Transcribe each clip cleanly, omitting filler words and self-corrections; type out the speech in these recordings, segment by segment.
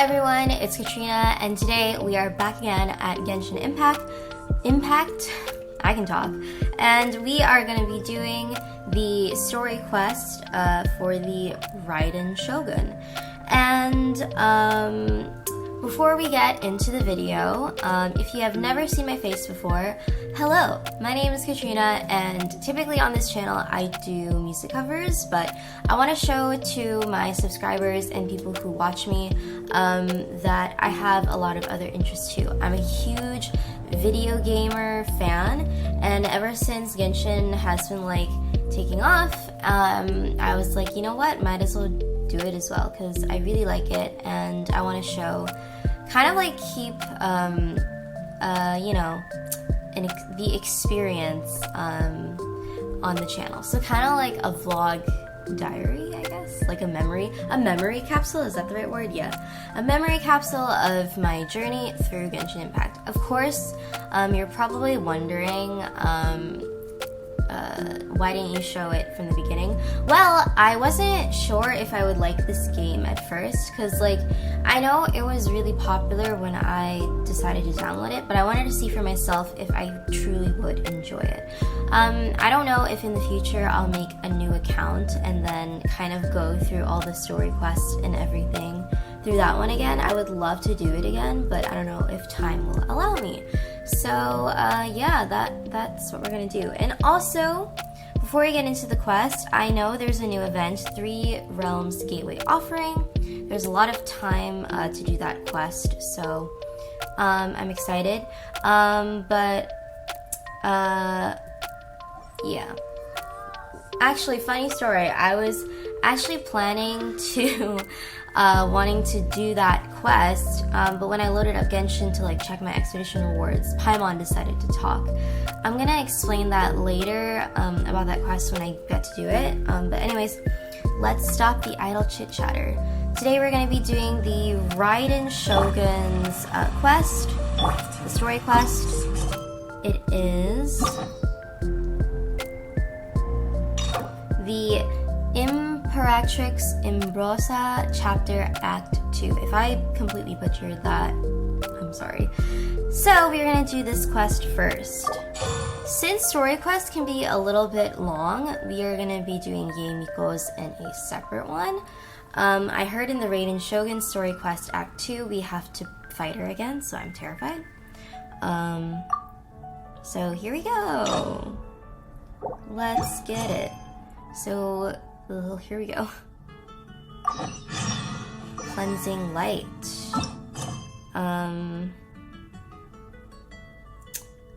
everyone, it's Katrina, and today we are back again at Genshin Impact, I can talk, and we are going to be doing the story quest for the Raiden Shogun. And before we get into the video, if you have never seen my face before, hello, my name is Katrina, and typically on this channel I do music covers, but I want to show to my subscribers and people who watch me that I have a lot of other interests too. I'm a huge video gamer fan, and ever since Genshin has been like taking off, I was like, you know what, might as well do it as well, because I really like it and I want to show, kind of like keep you know, the experience on the channel. So kind of like a vlog diary, I guess, like a memory capsule, is that the right word? Yeah, a memory capsule of my journey through Genshin Impact. Of course, you're probably wondering, why didn't you show it from the beginning? Well, I wasn't sure if I would like this game at first, because like, I know it was really popular when I decided to download it, but I wanted to see for myself if I truly would enjoy it. I don't know if in the future I'll make a new account and then kind of go through all the story quests and everything through that one again. I would love to do it again, but I don't know if time will allow me. So yeah, that's what we're gonna do. And also, before we get into the quest, I know there's a new event, 3 Realms Gateway Offering. There's a lot of time to do that quest, so I'm excited. Yeah. Actually, funny story, I was actually planning to wanting to do that quest, but when I loaded up Genshin to like check my expedition rewards, Paimon decided to talk. I'm gonna explain that later about that quest when I get to do it, but anyways, let's stop the idle chit-chatter. Today we're gonna be doing the Raiden Shogun's quest, the story quest. It is the Imperatrix Umbrosa Chapter Act 2. If I completely butchered that, I'm sorry. So we're gonna do this quest first. Since story quests can be a little bit long, we are gonna be doing Yeimiko's in a separate one. I heard in the Raiden Shogun story quest Act 2 we have to fight her again, so I'm terrified. So here we go. Let's get it. So here we go. Cleansing light.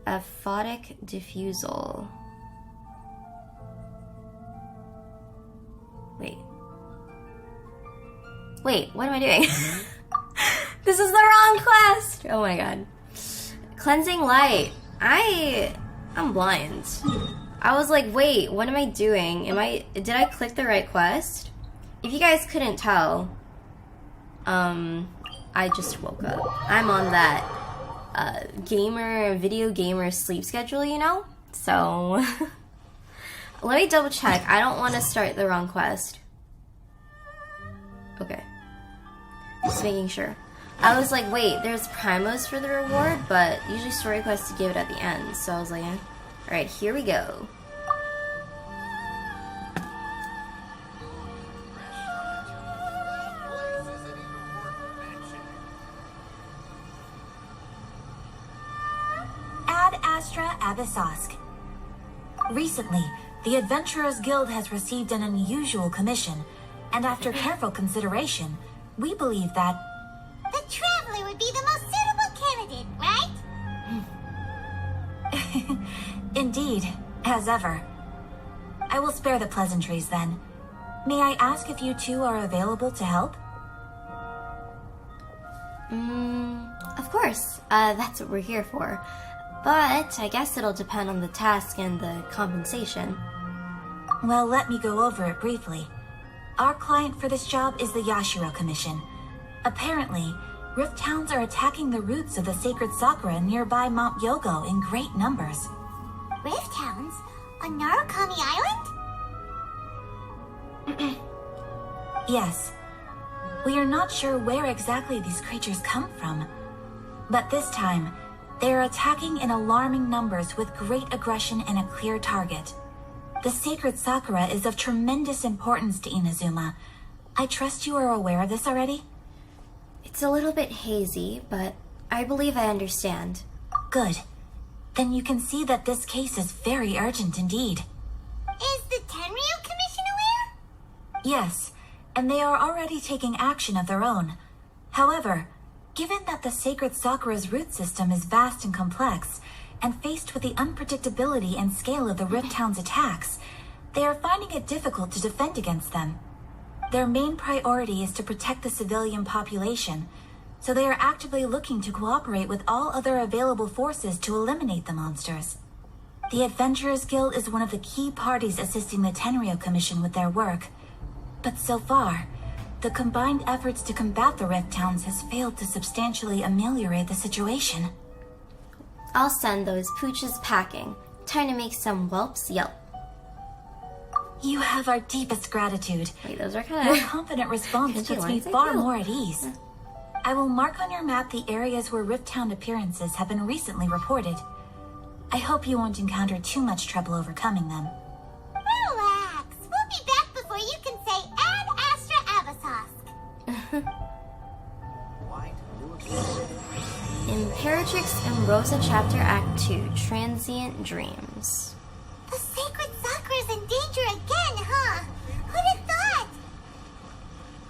Aphotic diffusal. Wait, what am I doing? This is the wrong quest! Oh my god. Cleansing light. I'm blind. I was like, wait, what am I doing? Did I click the right quest? If you guys couldn't tell, I just woke up. I'm on that video gamer sleep schedule, you know? So let me double check. I don't want to start the wrong quest. Okay. Just making sure. I was like, wait, there's primos for the reward, but usually story quests give it at the end. So I was like, alright, here we go. Ad Astra Abyssosque. Recently, the Adventurers Guild has received an unusual commission, and after careful consideration, we believe that the Traveler would be the most suitable candidate, right? Indeed, as ever. I will spare the pleasantries then. May I ask if you two are available to help? Of course. That's what we're here for. But I guess it'll depend on the task and the compensation. Well, let me go over it briefly. Our client for this job is the Yashiro Commission. Apparently, Rift Hounds are attacking the roots of the sacred sakura nearby Mount Yogo in great numbers. Rift Hounds? On Narukami Island? Yes. We are not sure where exactly these creatures come from, but this time, they are attacking in alarming numbers with great aggression and a clear target. The sacred Sakura is of tremendous importance to Inazuma. I trust you are aware of this already? It's a little bit hazy, but I believe I understand. Good. Then you can see that this case is very urgent indeed. Is the Tenryu Commission aware? Yes, and they are already taking action of their own. However, given that the sacred Sakura's root system is vast and complex, and faced with the unpredictability and scale of the Rift Town's attacks, they are finding it difficult to defend against them. Their main priority is to protect the civilian population, so they are actively looking to cooperate with all other available forces to eliminate the monsters. The Adventurers Guild is one of the key parties assisting the Tenryu Commission with their work, but so far, the combined efforts to combat the Rift Towns has failed to substantially ameliorate the situation. I'll send those pooches packing. Time to make some whelps yelp. You have our deepest gratitude. Wait, those are kind Your of... confident response Genshin puts me lines, I far feel. more at ease. I will mark on your map the areas where Rift Town appearances have been recently reported. I hope you won't encounter too much trouble overcoming them. Relax. We'll be back before you can say Ad Astra Abasosk. Imperatrix Umbrosa Chapter Act 2, Transient Dreams. The sacred Sakura's in danger again, huh? Who'd have thought?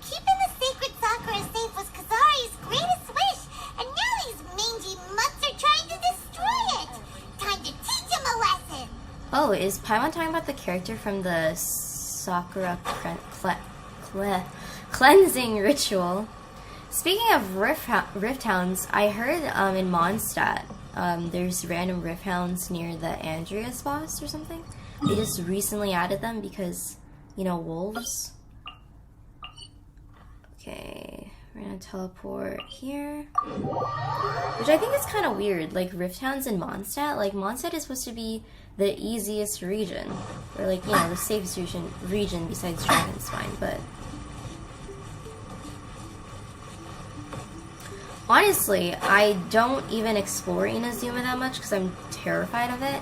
Keeping the sacred Sakura safe was Kazari's greatest wish, and now these mangy mutts are trying to destroy it. Time to teach him a lesson. Oh, is Paimon talking about the character from the Sakura cleansing ritual? Speaking of rift hounds, I heard in Mondstadt there's random rift hounds near the Andreas boss or something. They just recently added them because, you know, wolves. Okay, we're gonna teleport here. Which I think is kind of weird, like rift hounds in Mondstadt. Like, Mondstadt is supposed to be the easiest region, or like, you know, the safest region besides Dragonspine, but... Honestly, I don't even explore Inazuma that much because I'm terrified of it.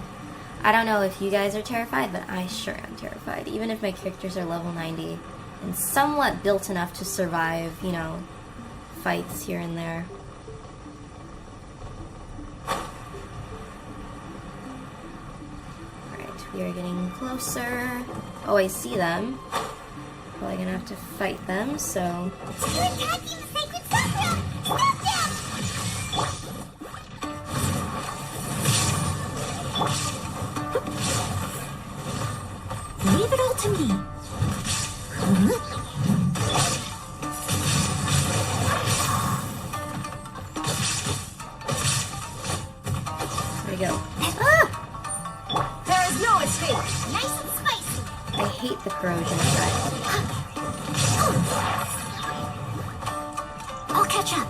I don't know if you guys are terrified, but I sure am terrified. Even if my characters are level 90 and somewhat built enough to survive, you know, fights here and there. Alright, we are getting closer. Oh, I see them. Probably gonna have to fight them, so... You're attacking the sacred Sakura! Stop them! Leave it all to me. There we go. Ah! There is no escape. Nice and spicy. I hate the corrosion effect. I'll catch up.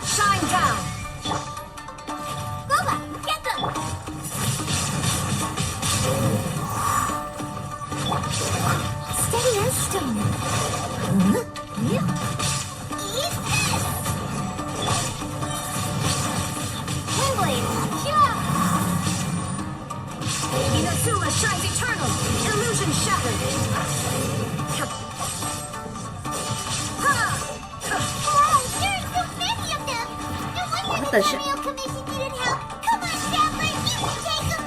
Shine down. Boba, get them! Steady as stone. Eat this! Windblade. Inazuma shines eternal. Illusion shattered. Wow, there are so many of them! No wonder What the the shit? Tenryu Commission needed help! Come on, Dabbler, you can take them!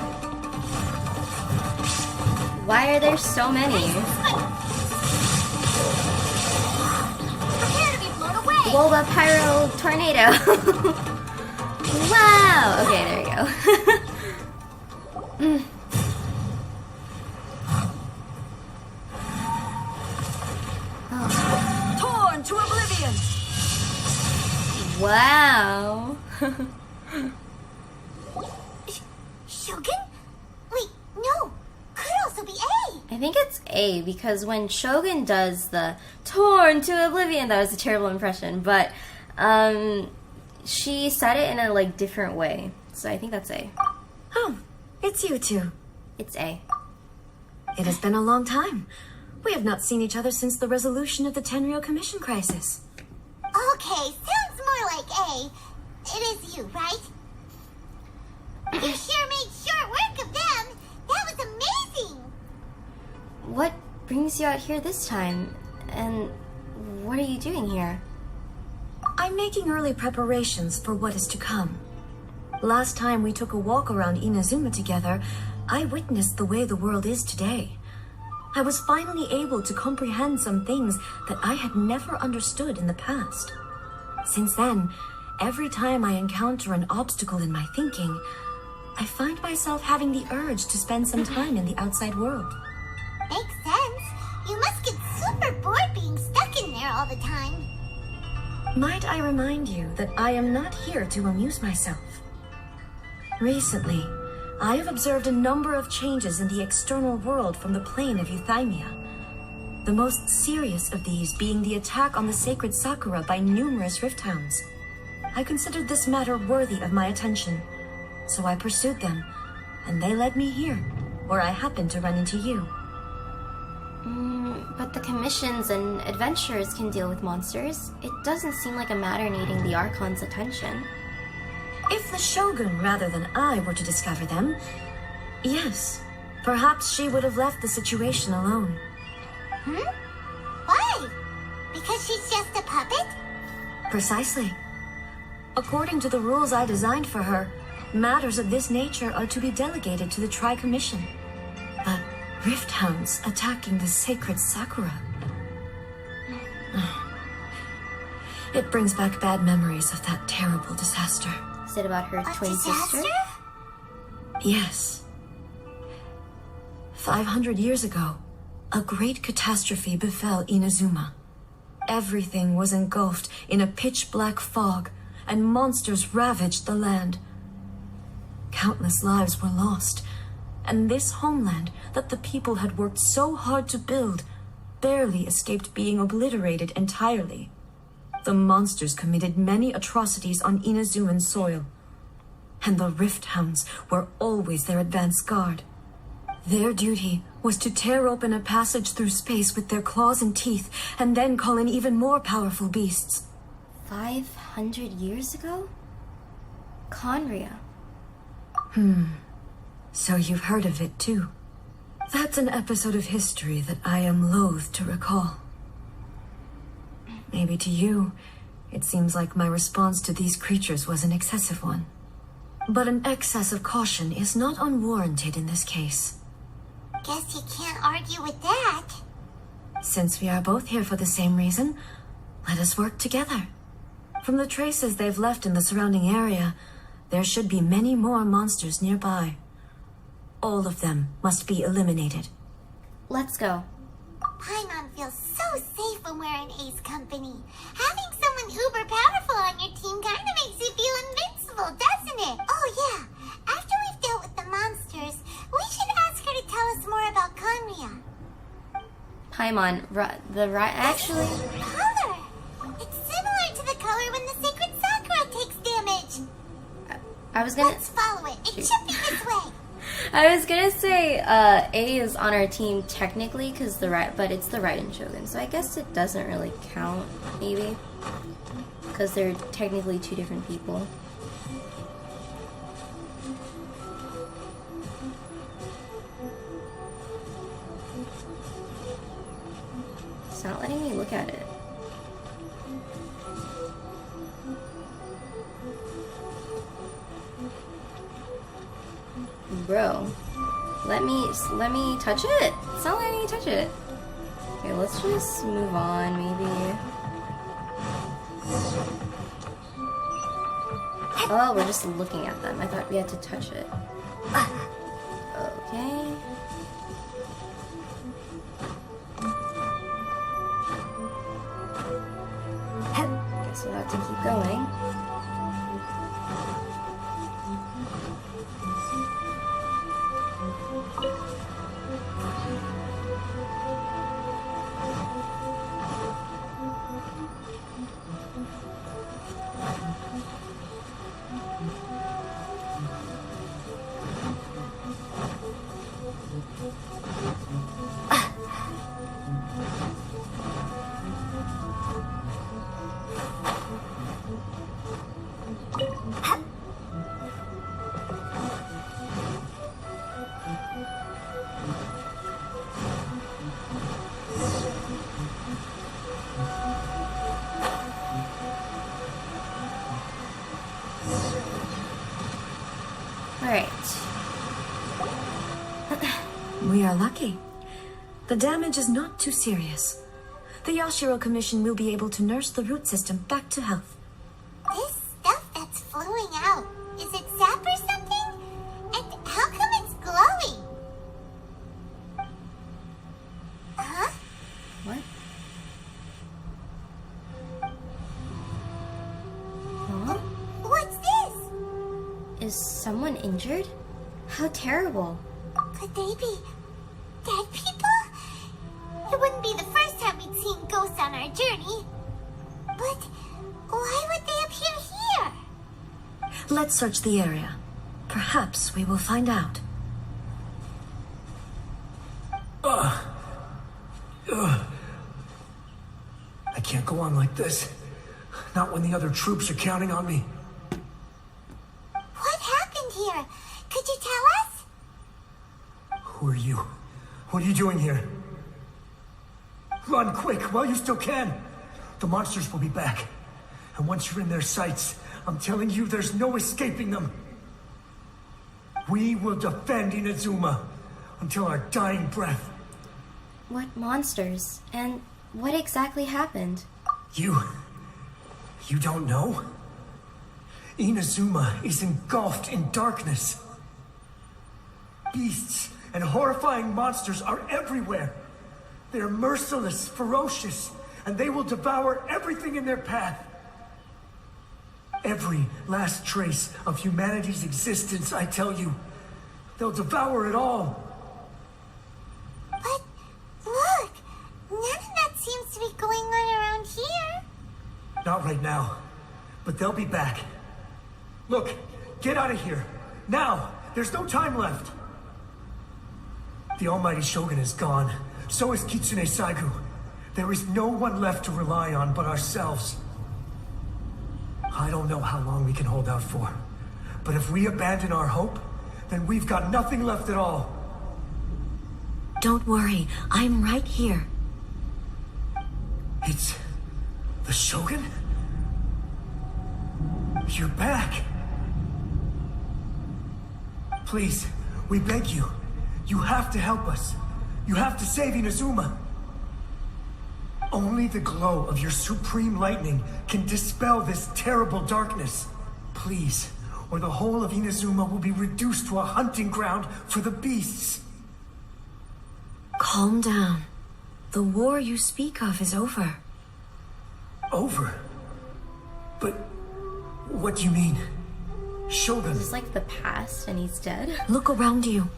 Why are there so many? Prepare to be blown away! Wolba Pyro Tornado! Wow! Okay, there you go. Torn to oblivion. Wow! Shogun? Wait, no! Could also be A! I think it's A, because when Shogun does the torn to oblivion, that was a terrible impression, but she said it in a like different way. So I think that's A. Oh, it's you two. It's A. It has been a long time. We have not seen each other since the resolution of the Tenryou Commission crisis. Okay, sounds more like A. It is you, right? You sure made short work of them. That was amazing. What brings you out here this time? And what are you doing here? I'm making early preparations for what is to come. Last time we took a walk around Inazuma together, I witnessed the way the world is today. I was finally able to comprehend some things that I had never understood in the past. Since then, every time I encounter an obstacle in my thinking, I find myself having the urge to spend some time in the outside world. Makes sense. You must get super bored being stuck in there all the time. Might I remind you that I am not here to amuse myself. Recently, I have observed a number of changes in the external world from the plane of Euthymia. The most serious of these being the attack on the sacred Sakura by numerous rift hounds. I considered this matter worthy of my attention, so I pursued them, and they led me here, where I happened to run into you. But the commissions and adventurers can deal with monsters. It doesn't seem like a matter needing the Archon's attention. If the Shogun rather than I were to discover them, yes, perhaps she would have left the situation alone. Why? Because she's just a puppet? Precisely. According to the rules I designed for her, matters of this nature are to be delegated to the Tri-Commission. But rift hounds attacking the sacred Sakura. It brings back bad memories of that terrible disaster. Is it about her twin sister? Yes. 500 years ago, a great catastrophe befell Inazuma. Everything was engulfed in a pitch-black fog, and monsters ravaged the land. Countless lives were lost, and this homeland that the people had worked so hard to build barely escaped being obliterated entirely. The monsters committed many atrocities on Inazuman soil, and the Rift Hounds were always their advance guard. Their duty was to tear open a passage through space with their claws and teeth, and then call in even more powerful beasts. 500 years ago? Conria. So you've heard of it too. That's an episode of history that I am loath to recall. Maybe to you, it seems like my response to these creatures was an excessive one. But an excess of caution is not unwarranted in this case. Guess you can't argue with that. Since we are both here for the same reason, let us work together. From the traces they've left in the surrounding area, there should be many more monsters nearby. All of them must be eliminated. Let's go. Paimon feels so safe when we're in Ace company. Having someone uber powerful on your team kind of makes you feel invincible, doesn't it? Oh yeah, after we've dealt with the monsters, we should ask her to tell us more about Conria. Paimon, actually... Color! It's similar to the color when the sacred Sakura takes damage. I was gonna... Let's follow it. It should be this way. I was gonna say A is on our team technically but it's the raiden shogun, so I guess it doesn't really count, maybe, because they're technically two different people. It's not letting me look at it. Bro, let me touch it. It's not letting me touch it. Okay, let's just move on, maybe. Oh, we're just looking at them. I thought we had to touch it. Okay. Guess we'll have to keep going. The damage is not too serious. The Yashiro Commission will be able to nurse the root system back to health. This stuff that's flowing out, is it sap or something? And how come it's glowing? Huh? What? Huh? What's this? Is someone injured? How terrible. Could they be dead people? It wouldn't be the first time we'd seen ghosts on our journey. But why would they appear here? Let's search the area. Perhaps we will find out. I can't go on like this. Not when the other troops are counting on me. What happened here? Could you tell us? Who are you? What are you doing here? Run quick while you still can. The monsters will be back. And once you're in their sights, I'm telling you, there's no escaping them. We will defend Inazuma until our dying breath. What monsters? And what exactly happened? You don't know? Inazuma is engulfed in darkness. Beasts and horrifying monsters are everywhere. They are merciless, ferocious, and they will devour everything in their path. Every last trace of humanity's existence, I tell you. They'll devour it all. But look, none of that seems to be going on around here. Not right now, but they'll be back. Look, get out of here. Now! There's no time left. The almighty shogun is gone. So is Kitsune Saigu. There is no one left to rely on but ourselves. I don't know how long we can hold out for. But if we abandon our hope, then we've got nothing left at all. Don't worry, I'm right here. It's the shogun? You're back. Please, we beg you. You have to help us. You have to save Inazuma. Only the glow of your supreme lightning can dispel this terrible darkness. Please, or the whole of Inazuma will be reduced to a hunting ground for the beasts. Calm down. The war you speak of is over. Over? But what do you mean? Shogun. Is this like the past and he's dead? Look around you.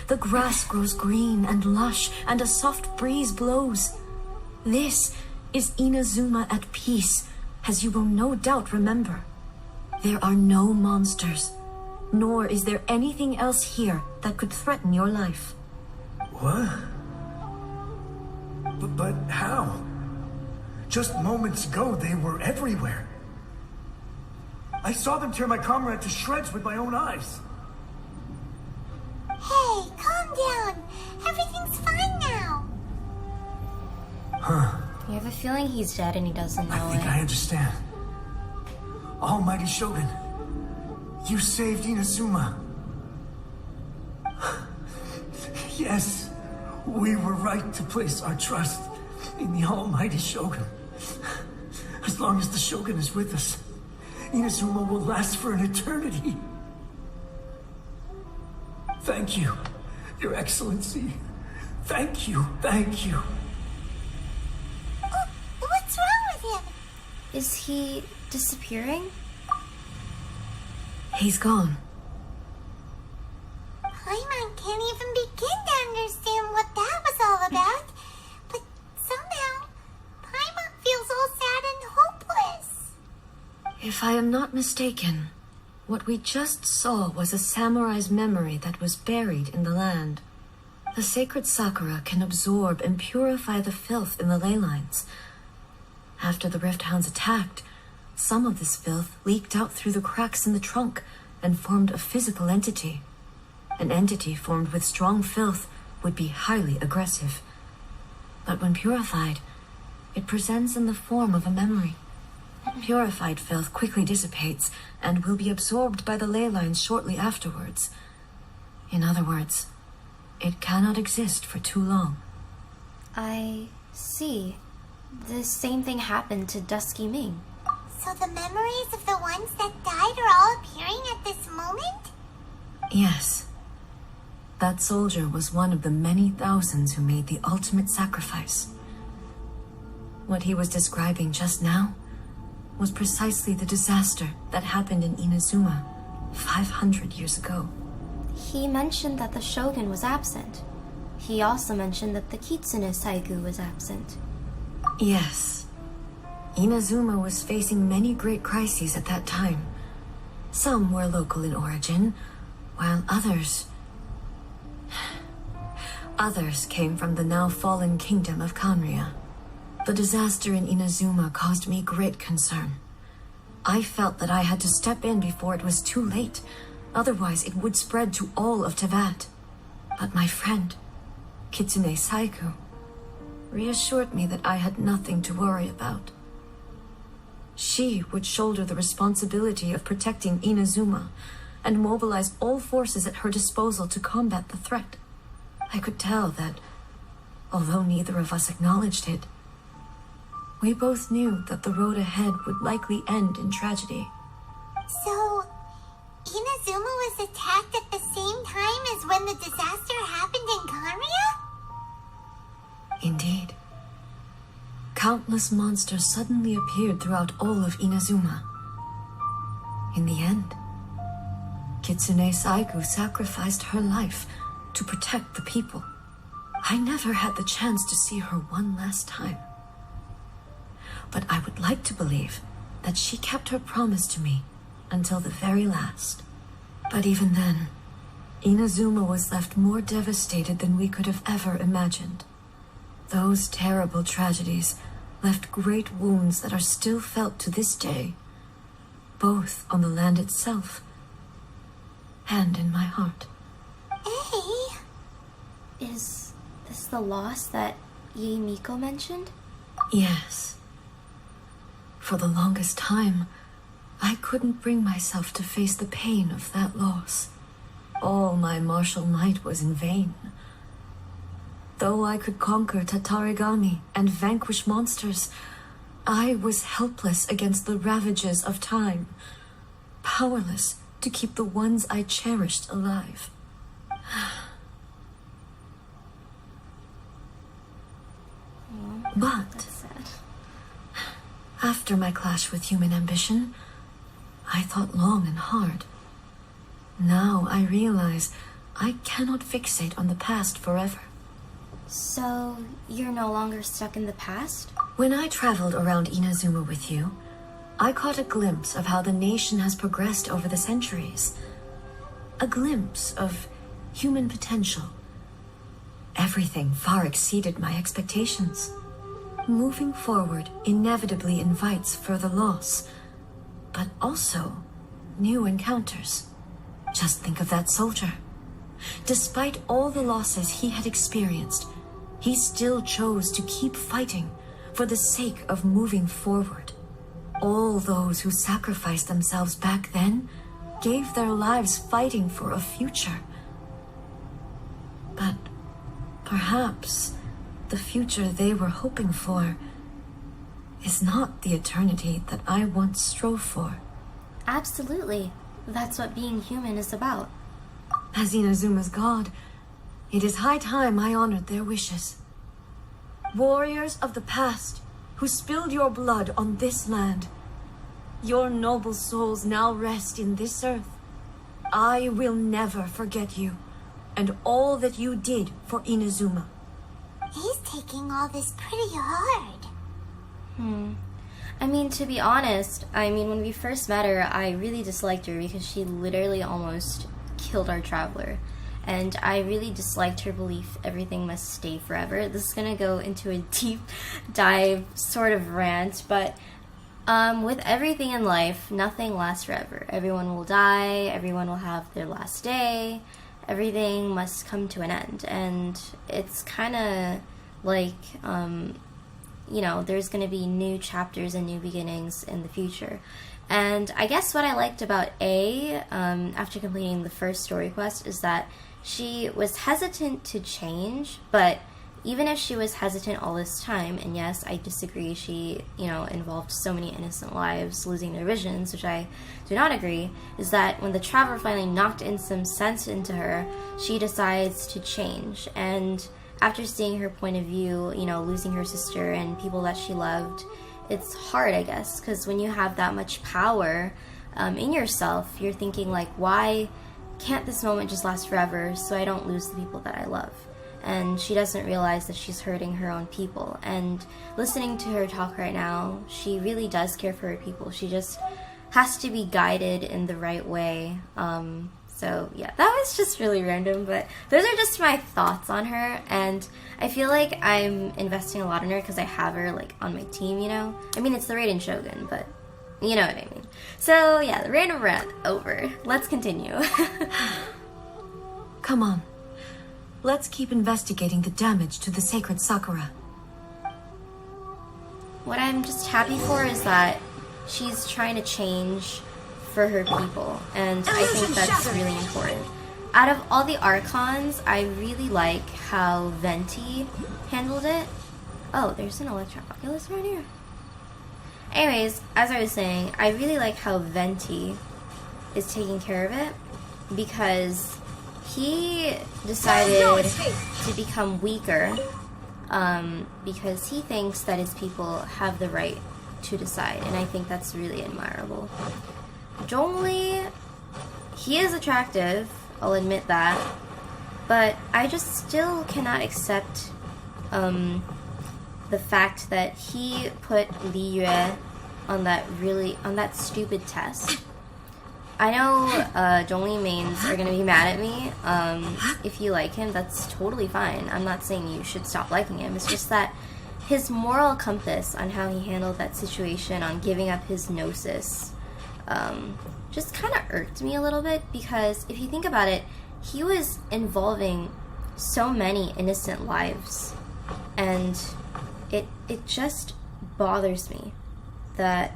The grass grows green and lush, and a soft breeze blows. This is Inazuma at peace, as you will no doubt remember. There are no monsters, nor is there anything else here that could threaten your life. What? But how? Just moments ago, they were everywhere. I saw them tear my comrade to shreds with my own eyes. Hey, calm down. Everything's fine now. Huh. You have a feeling he's dead and he doesn't know I think it. I understand. Almighty Shogun, you saved Inazuma. Yes, we were right to place our trust in the Almighty Shogun. As long as the Shogun is with us, Inazuma will last for an eternity. Thank you, Your Excellency. Thank you, thank you. Oh, what's wrong with him? Is he disappearing? He's gone. Paimon can't even begin to understand what that was all about. But somehow, Paimon feels all sad and hopeless. If I am not mistaken, what we just saw was a samurai's memory that was buried in the land. The sacred sakura can absorb and purify the filth in the ley lines. After the Rift Hounds attacked, some of this filth leaked out through the cracks in the trunk and formed a physical entity. An entity formed with strong filth would be highly aggressive. But when purified, it presents in the form of a memory. Purified filth quickly dissipates and will be absorbed by the ley lines shortly afterwards. In other words, it cannot exist for too long. I see. The same thing happened to Dusky Ming. So the memories of the ones that died are all appearing at this moment? Yes. That soldier was one of the many thousands who made the ultimate sacrifice. What he was describing just now was precisely the disaster that happened in Inazuma 500 years ago. He mentioned that the shogun was absent. He also mentioned that the Kitsune Saigu was absent. Yes. Inazuma was facing many great crises at that time. Some were local in origin, while others came from the now fallen kingdom of Kanria. The disaster in Inazuma caused me great concern. I felt that I had to step in before it was too late, otherwise it would spread to all of Tevat. But my friend, Kitsune Saiku, reassured me that I had nothing to worry about. She would shoulder the responsibility of protecting Inazuma and mobilize all forces at her disposal to combat the threat. I could tell that, although neither of us acknowledged it, we both knew that the road ahead would likely end in tragedy. So, Inazuma was attacked at the same time as when the disaster happened in Kanria? Indeed. Countless monsters suddenly appeared throughout all of Inazuma. In the end, Kitsune Saigu sacrificed her life to protect the people. I never had the chance to see her one last time. But I would like to believe that she kept her promise to me until the very last. But even then, Inazuma was left more devastated than we could have ever imagined. Those terrible tragedies left great wounds that are still felt to this day, both on the land itself and in my heart. Hey! Is this the loss that Miko mentioned? Yes. For the longest time, I couldn't bring myself to face the pain of that loss. All my martial might was in vain. Though I could conquer Tatarigami and vanquish monsters, I was helpless against the ravages of time, powerless to keep the ones I cherished alive. But That's sad. after my clash with human ambition, I thought long and hard. Now I realize I cannot fixate on the past forever. So, you're no longer stuck in the past? When I traveled around Inazuma with you, I caught a glimpse of how the nation has progressed over the centuries. A glimpse of human potential. Everything far exceeded my expectations. Moving forward inevitably invites further loss, but also new encounters. Just think of that soldier. Despite all the losses he had experienced, he still chose to keep fighting for the sake of moving forward. All those who sacrificed themselves back then gave their lives fighting for a future. But perhaps the future they were hoping for is not the eternity that I once strove for. Absolutely. That's what being human is about. As Inazuma's god, it is high time I honored their wishes. Warriors of the past, who spilled your blood on this land, your noble souls now rest in this earth. I will never forget you, and all that you did for Inazuma. He's taking all this pretty hard. I mean, to be honest, when we first met her, I really disliked her because she literally almost killed our traveler. And I really disliked her belief everything must stay forever. This is gonna go into a deep dive sort of rant, but with everything in life, nothing lasts forever. Everyone will die, everyone will have their last day, everything must come to an end. And it's kind of like, there's going to be new chapters and new beginnings in the future. And I guess what I liked about after completing the first story quest, is that she was hesitant to change, but even if she was hesitant all this time, and yes, I disagree, she, involved so many innocent lives losing their visions, which I do not agree, is that when the Traveler finally knocked in some sense into her, she decides to change. And after seeing her point of view, losing her sister and people that she loved, it's hard, I guess, because when you have that much power in yourself, you're thinking like, why can't this moment just last forever so I don't lose the people that I love? And she doesn't realize that she's hurting her own people. And listening to her talk right now, she really does care for her people. She just has to be guided in the right way. So yeah, that was just really random, but those are just my thoughts on her, and I feel like I'm investing a lot in her because I have her like on my team, I mean, it's the Raiden Shogun, but you know what I mean. So yeah, the random rant over. Let's continue. Come on. Let's keep investigating the damage to the sacred Sakura. What I'm just happy for is that she's trying to change for her people, and I think that's really important. Out of all the Archons, I really like how Venti handled it. Oh, there's an Electro-Oculus right here. Anyways, as I was saying, I really like how Venti is taking care of it, because he decided to become weaker because he thinks that his people have the right to decide, and I think that's really admirable. Zhongli, he is attractive, I'll admit that, but I just still cannot accept the fact that he put Li Yue on that stupid test. I know Zhongli mains are gonna be mad at me. If you like him, that's totally fine. I'm not saying you should stop liking him. It's just that his moral compass on how he handled that situation, on giving up his gnosis, just kind of irked me a little bit, because if you think about it, he was involving so many innocent lives, and it just bothers me that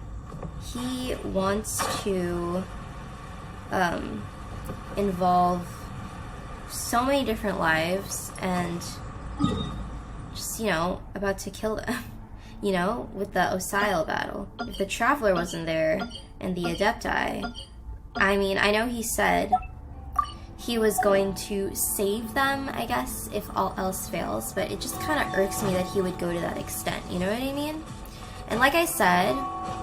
he wants to involve so many different lives and just, about to kill them, with the Osile battle. If the Traveler wasn't there and the Adepti, I mean, I know he said he was going to save them, I guess, if all else fails, but it just kind of irks me that he would go to that extent, you know what I mean? And like I said,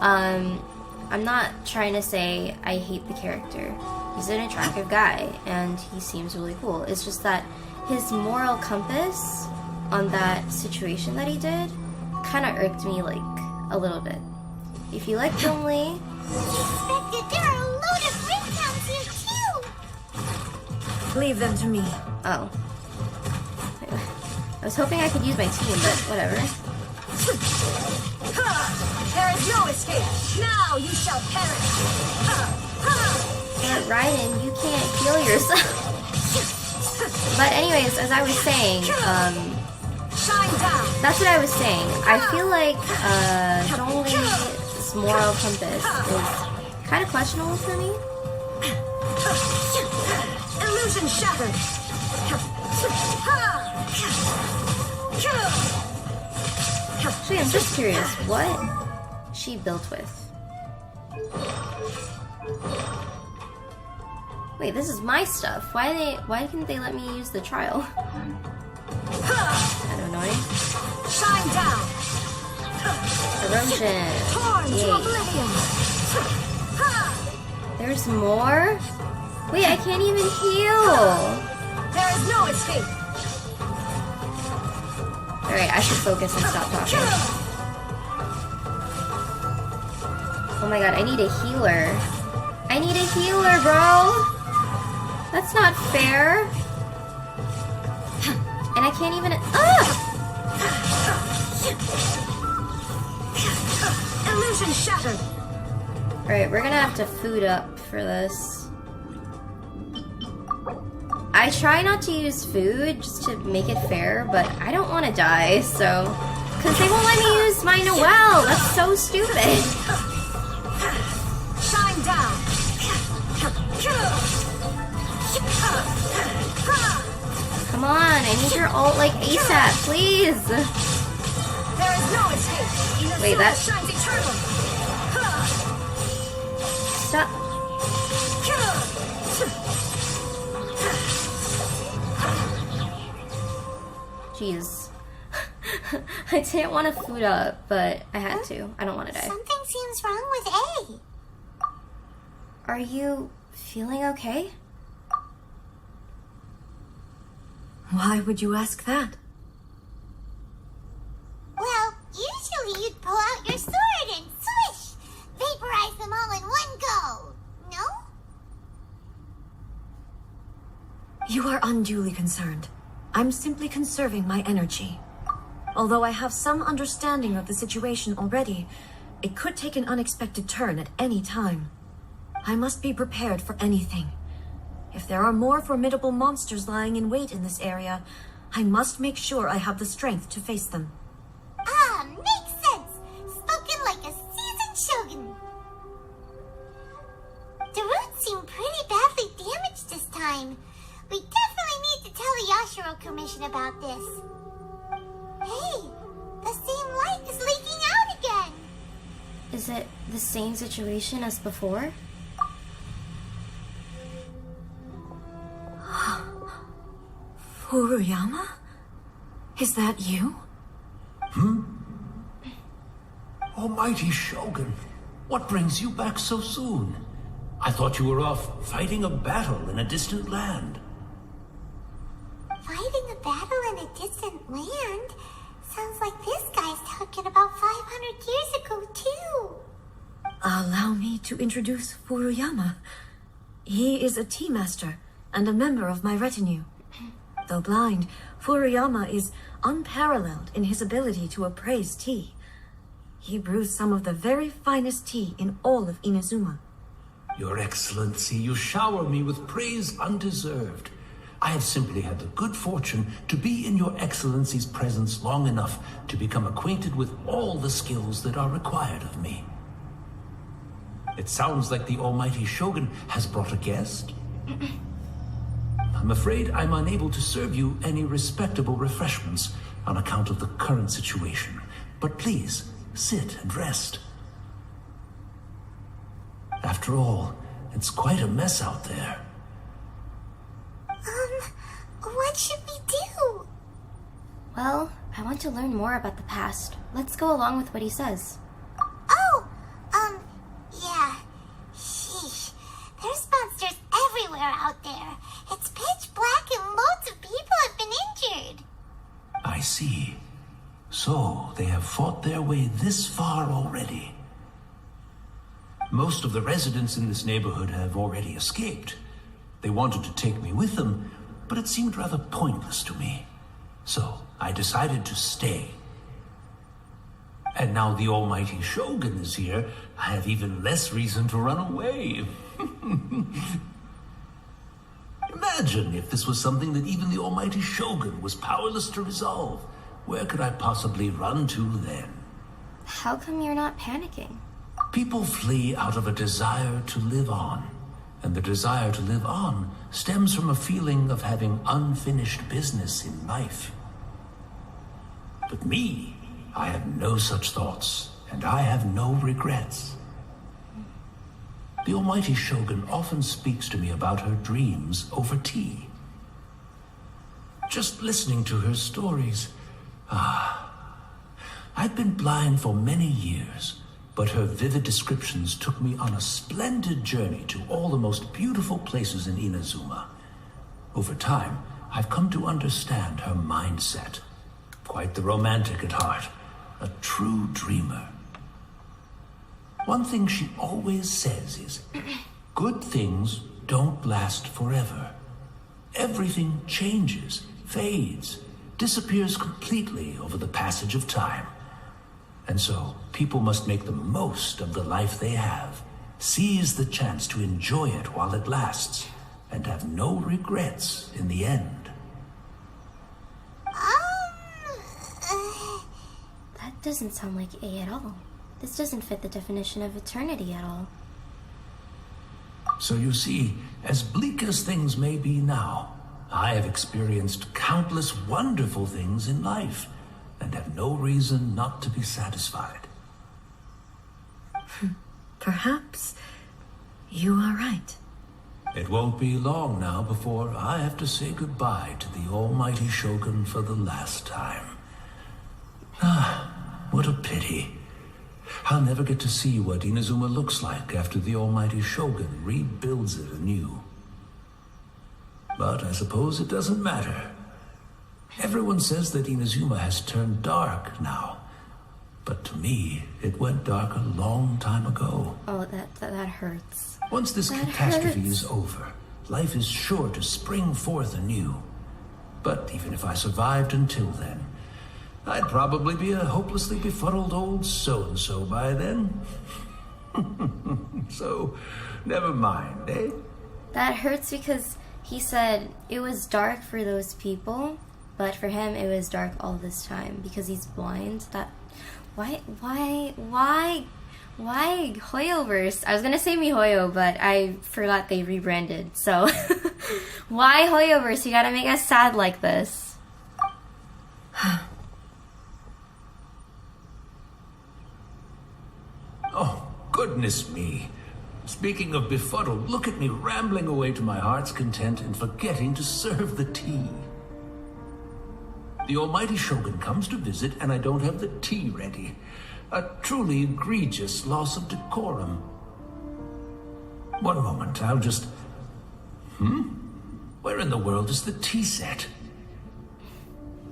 I'm not trying to say I hate the character. He's an attractive guy, and he seems really cool. It's just that his moral compass on that situation that he did kind of irked me, like, a little bit. If you like Zhongli... Expected, there are a load of ringtones here, too! Leave them to me. Oh. I was hoping I could use my team, but whatever. There is no escape. Now you shall perish. But Raiden, you can't heal yourself. But anyways, as I was saying, that's what I was saying. I feel like Zhongli's moral compass is kind of questionable for me. Illusion shattered. Actually, I'm just curious what she built with. Wait, this is my stuff. Why didn't they let me use the trial? Kind of annoying. Shine down. Erosion. Torn to Yay. oblivion. There's more? Wait, I can't even heal. There is no escape. Alright, I should focus and stop talking. Oh my god, I need a healer. I need a healer, bro! That's not fair. And I can't even... Ah! Illusion shattered. Alright, we're gonna have to food up for this. I try not to use food just to make it fair, but I don't want to die, so... Because they won't let me use my Noelle! That's so stupid! Shine down. Come Come on, I need your ult like ASAP, please. There is no escape. Wait, that shines eternal. stop. Jeez. I didn't want to food up, but I had to. I don't want to die. Something seems wrong with A. Are you feeling okay? Why would you ask that? Well, usually you'd pull out your sword and swish! Vaporize them all in one go! No? You are unduly concerned. I'm simply conserving my energy. Although I have some understanding of the situation already, it could take an unexpected turn at any time. I must be prepared for anything. If there are more formidable monsters lying in wait in this area, I must make sure I have the strength to face them. Ah, makes sense! Spoken like a seasoned shogun. The roots seem pretty badly damaged this time. We definitely need to tell the Yashiro Commission about this. Hey, the same light is leaking out again! Is it the same situation as before? Furuyama? Is that you? Almighty Shogun, what brings you back so soon? I thought you were off fighting a battle in a distant land. Fighting a battle in a distant land? Sounds like this guy's talking about 500 years ago, too. Allow me to introduce Furuyama. He is a tea master and a member of my retinue. Though blind, Furuyama is unparalleled in his ability to appraise tea. He brews some of the very finest tea in all of Inazuma. Your Excellency, you shower me with praise undeserved. I have simply had the good fortune to be in your Excellency's presence long enough to become acquainted with all the skills that are required of me. It sounds like the Almighty Shogun has brought a guest. I'm afraid I'm unable to serve you any respectable refreshments on account of the current situation. But please, sit and rest. After all, it's quite a mess out there. What should we do? Well, I want to learn more about the past. Let's go along with what he says. Oh, yeah. Sheesh. There's monsters everywhere out there. It's pitch black and loads of people have been injured. I see. So, they have fought their way this far already. Most of the residents in this neighborhood have already escaped. They wanted to take me with them, but it seemed rather pointless to me. So, I decided to stay. And now the Almighty Shogun is here, I have even less reason to run away. Imagine if this was something that even the Almighty Shogun was powerless to resolve. Where could I possibly run to then? How come you're not panicking? People flee out of a desire to live on. And the desire to live on stems from a feeling of having unfinished business in life. But me, I have no such thoughts, and I have no regrets. The Almighty Shogun often speaks to me about her dreams over tea. Just listening to her stories, I've been blind for many years, but her vivid descriptions took me on a splendid journey to all the most beautiful places in Inazuma. Over time, I've come to understand her mindset. Quite the romantic at heart, a true dreamer. One thing she always says is, good things don't last forever. Everything changes, fades, disappears completely over the passage of time. And so, people must make the most of the life they have, seize the chance to enjoy it while it lasts, and have no regrets in the end. That doesn't sound like A at all. This doesn't fit the definition of eternity at all. So you see, as bleak as things may be now, I have experienced countless wonderful things in life, and have no reason not to be satisfied. Perhaps you are right. It won't be long now before I have to say goodbye to the almighty Shogun for the last time. Ah, what a pity. I'll never get to see what Inazuma looks like after the almighty Shogun rebuilds it anew. But I suppose it doesn't matter. Everyone says that Inazuma has turned dark now. But to me, it went dark a long time ago. Oh, that hurts. Once this That catastrophe hurts. is over, life is sure to spring forth anew. But even if I survived until then, I'd probably be a hopelessly befuddled old so-and-so by then. So, never mind, eh? That hurts because he said it was dark for those people, but for him it was dark all this time because he's blind. Why Hoyoverse? I was gonna say MiHoYo, but I forgot they rebranded. So why Hoyoverse? You gotta make us sad like this. Oh, goodness me. Speaking of befuddled, look at me rambling away to my heart's content and forgetting to serve the tea. The almighty Shogun comes to visit and I don't have the tea ready. A truly egregious loss of decorum. One moment, I'll just... Where in the world is the tea set?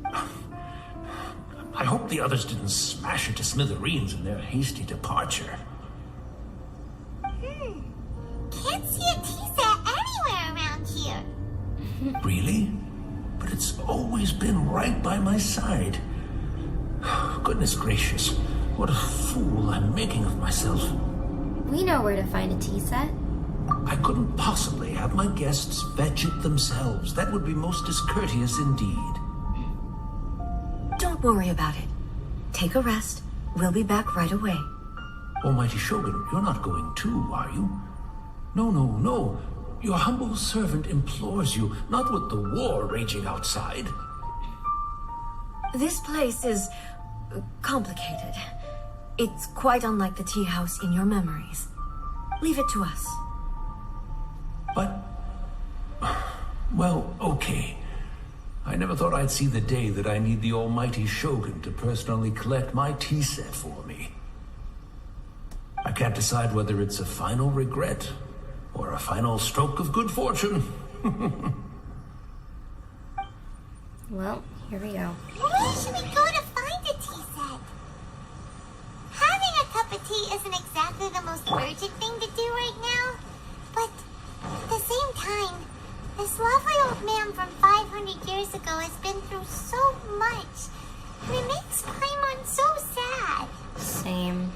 I hope the others didn't smash it to smithereens in their hasty departure. Can't see a tea set anywhere around here. Really? But it's always been right by my side. Goodness gracious, what a fool I'm making of myself. We know where to find a tea set. I couldn't possibly have my guests fetch it themselves. That would be most discourteous indeed. Don't worry about it. Take a rest. We'll be back right away. Almighty Shogun, you're not going too, are you? No. Your humble servant implores you, not with the war raging outside. This place is complicated. It's quite unlike the tea house in your memories. Leave it to us. But... Well, okay. I never thought I'd see the day that I need the almighty Shogun to personally collect my tea set for me. I can't decide whether it's a final regret or a final stroke of good fortune. Well, here we go. Where should we go to find a tea set? Having a cup of tea isn't exactly the most urgent thing to do right now, but at the same time, this lovely old man from 500 years ago has been through so much, and it makes Paimon so sad. Same.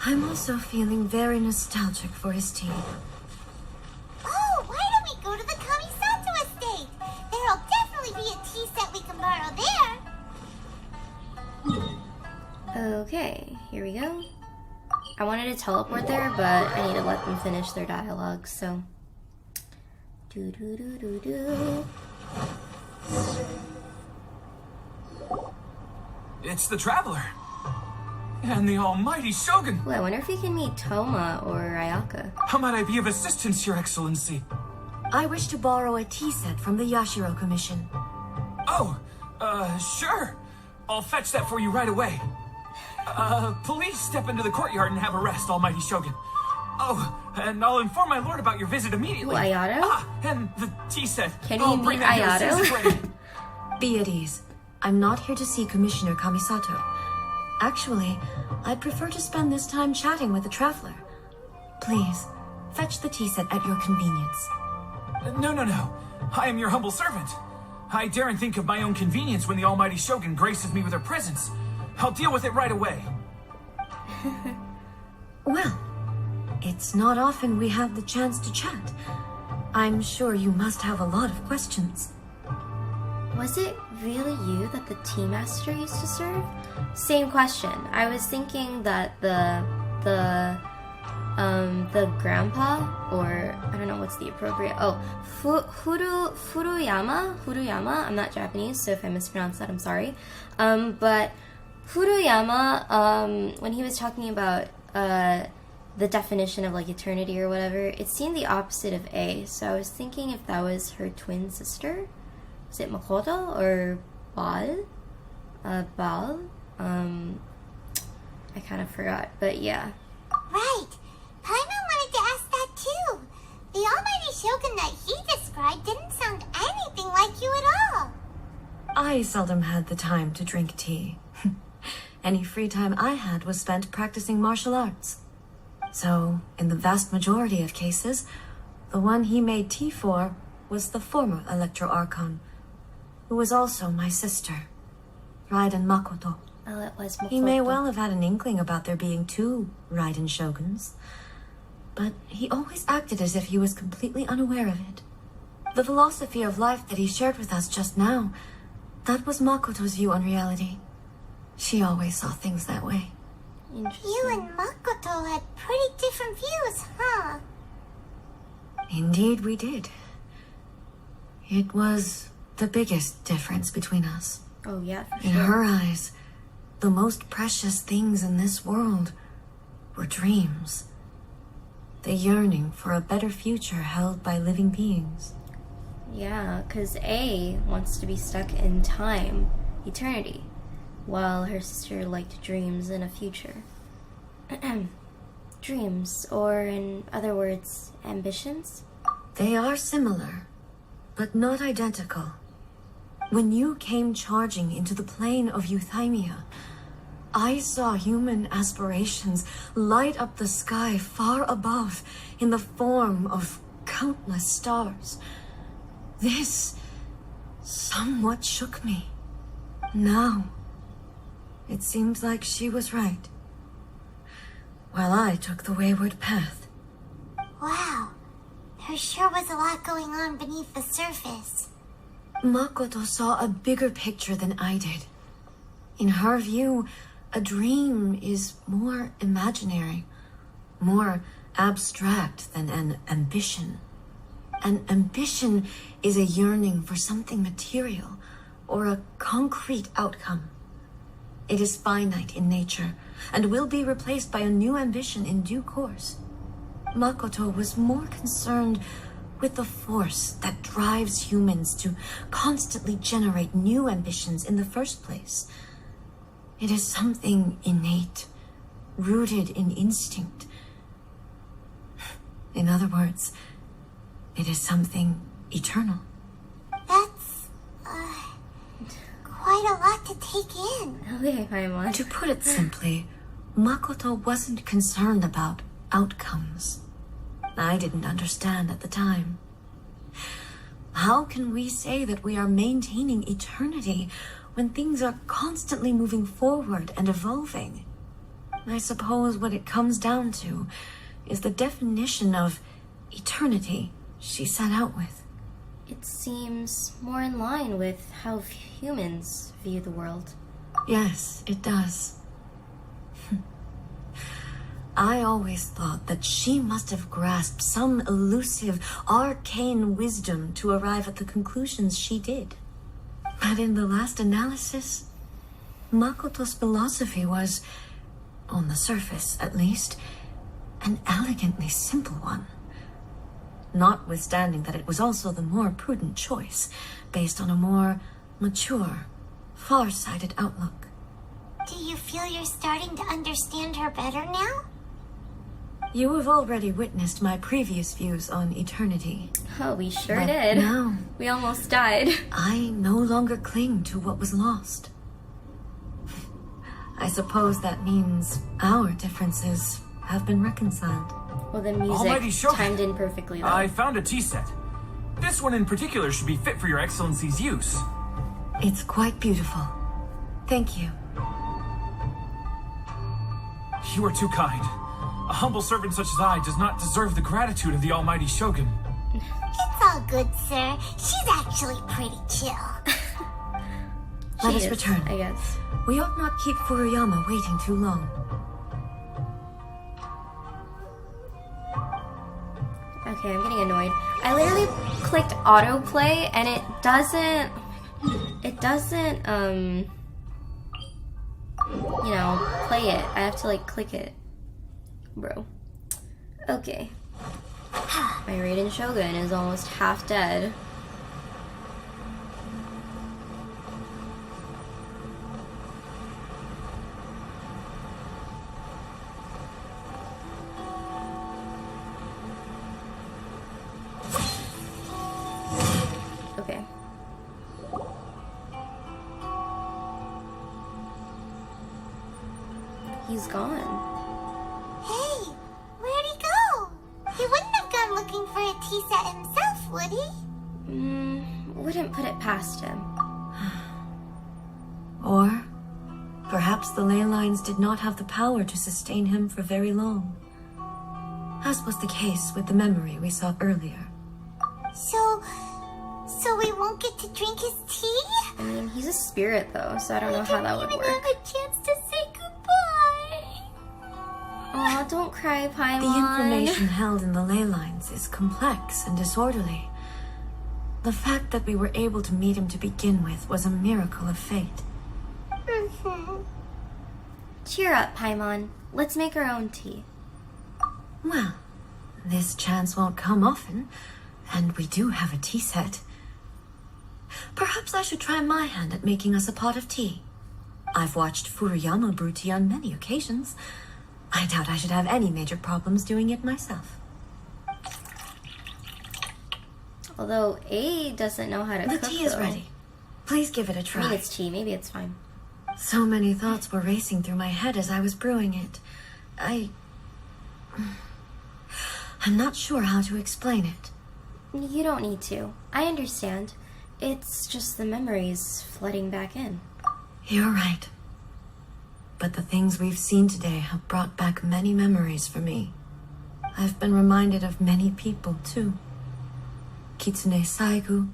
I'm also feeling very nostalgic for his tea. Oh, why don't we go to the Kamisato estate? There'll definitely be a tea set we can borrow there. Okay, here we go. I wanted to teleport there, but I need to let them finish their dialogue, so... Do. It's the Traveler. And the almighty Shogun. Ooh, I wonder if we can meet Toma or Ayaka. How might I be of assistance, Your Excellency? I wish to borrow a tea set from the Yashiro Commission. Oh, sure. I'll fetch that for you right away. Please step into the courtyard and have a rest, almighty Shogun. Oh, and I'll inform my lord about your visit immediately. Ooh, Ayato? Ah, and the tea set. Can I'll you bring meet that here as soon as it's Ayato? ready. Be at ease. I'm not here to see Commissioner Kamisato. Actually, I'd prefer to spend this time chatting with the Traveler. Please, fetch the tea set at your convenience. No. I am your humble servant. I daren't think of my own convenience when the almighty Shogun graces me with her presence. I'll deal with it right away. Well, it's not often we have the chance to chat. I'm sure you must have a lot of questions. Was it really you that the tea master used to serve? Same question. I was thinking that the the grandpa, or I don't know what's the appropriate. Oh, Furuyama. I'm not Japanese, so if I mispronounce that, I'm sorry. But Furuyama, when he was talking about the definition of like eternity or whatever, it seemed the opposite of A. So I was thinking if that was her twin sister. Is it Makoto or Bal? Bal? I kind of forgot, but yeah. Right. Paimon wanted to ask that too. The almighty shogun that he described didn't sound anything like you at all. I seldom had the time to drink tea. Any free time I had was spent practicing martial arts. So, in the vast majority of cases, the one he made tea for was the former Electro Archon, who was also my sister, Raiden Makoto. Oh, it was Makoto. He may well have had an inkling about there being two Raiden shoguns, but he always acted as if he was completely unaware of it. The philosophy of life that he shared with us just now, that was Makoto's view on reality. She always saw things that way. You and Makoto had pretty different views, huh? Indeed we did. It was the biggest difference between us. Oh yeah, for In sure. her eyes, the most precious things in this world were dreams. The yearning for a better future held by living beings. Yeah, because A wants to be stuck in time, eternity, while her sister liked dreams and a future. Dreams, or in other words, ambitions? They are similar, but not identical. When you came charging into the plane of Euthymia, I saw human aspirations light up the sky far above in the form of countless stars. This somewhat shook me. Now, it seems like she was right, while I took the wayward path. Wow. There sure was a lot going on beneath the surface. Makoto saw a bigger picture than I did. In her view, a dream is more imaginary, more abstract than an ambition. An ambition is a yearning for something material or a concrete outcome. It is finite in nature and will be replaced by a new ambition in due course. Makoto was more concerned with the force that drives humans to constantly generate new ambitions in the first place. It is something innate, rooted in instinct. In other words, it is something eternal. That's, quite a lot to take in. Okay, Paimon. To put it simply, Makoto wasn't concerned about outcomes. I didn't understand at the time. How can we say that we are maintaining eternity when things are constantly moving forward and evolving? I suppose what it comes down to is the definition of eternity she set out with. It seems more in line with how humans view the world. Yes, it does. I always thought that she must have grasped some elusive, arcane wisdom to arrive at the conclusions she did. But in the last analysis, Makoto's philosophy was, on the surface at least, an elegantly simple one. Notwithstanding that it was also the more prudent choice, based on a more mature, far-sighted outlook. Do you feel you're starting to understand her better now? You have already witnessed my previous views on eternity. Oh, we sure But did. now, We almost died. I no longer cling to what was lost. I suppose that means our differences have been reconciled. Well, the Almighty music Shogun. timed in perfectly, though. I found a tea set. This one in particular should be fit for your excellency's use. It's quite beautiful. Thank you. You are too kind. A humble servant such as I does not deserve the gratitude of the almighty shogun. It's all good, sir. She's actually pretty chill. Let She us is, return. I guess. We ought not keep Furuyama waiting too long. Okay, I'm getting annoyed. I literally clicked autoplay and it doesn't, you know, play it. I have to like click it. Bro. Okay. My raiden shogun is almost half dead. Okay. He's gone. Hey, where'd he go? He wouldn't have gone looking for a tea set himself, would he? Wouldn't put it past him. Or perhaps the ley lines did not have the power to sustain him for very long, as was the case with the memory we saw earlier. So we won't get to drink his tea? I mean, he's a spirit though, so I don't know how that would work. Have a chance to say goodbye. Aw, don't cry, Paimon. The information held in the ley lines is complex and disorderly. The fact that we were able to meet him to begin with was a miracle of fate. Cheer up, Paimon. Let's make our own tea. Well, this chance won't come often, and we do have a tea set. Perhaps I should try my hand at making us a pot of tea. I've watched Furuyama brew tea on many occasions. I doubt I should have any major problems doing it myself. Although A doesn't know how to The cook, tea is though. ready. Please give it a I try. mean, it's tea. Maybe it's fine. So many thoughts were racing through my head as I was brewing it. I'm not sure how to explain it. You don't need to. I understand. It's just the memories flooding back in. You're right. But the things we've seen today have brought back many memories for me. I've been reminded of many people, too. Kitsune Saigu,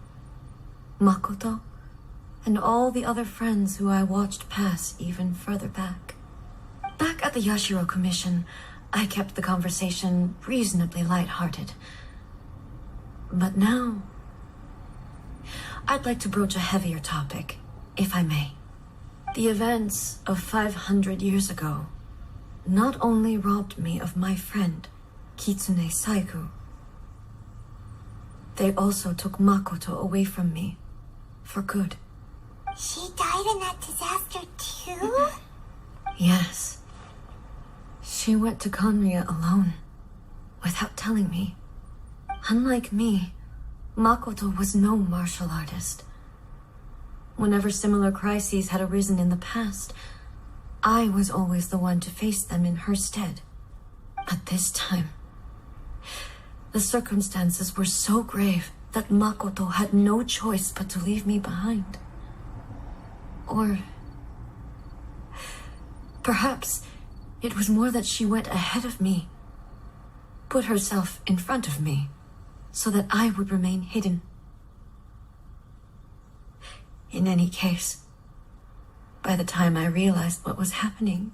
Makoto, and all the other friends who I watched pass even further back. Back at the Yashiro Commission, I kept the conversation reasonably lighthearted. But now, I'd like to broach a heavier topic, if I may. The events of 500 years ago not only robbed me of my friend, Kitsune Saigu, they also took Makoto away from me, for good. She died in that disaster too? Yes. She went to Conria alone, without telling me. Unlike me, Makoto was no martial artist. Whenever similar crises had arisen in the past, I was always the one to face them in her stead. But this time, the circumstances were so grave that Makoto had no choice but to leave me behind. Or perhaps it was more that she went ahead of me, put herself in front of me, so that I would remain hidden. In any case, by the time I realized what was happening...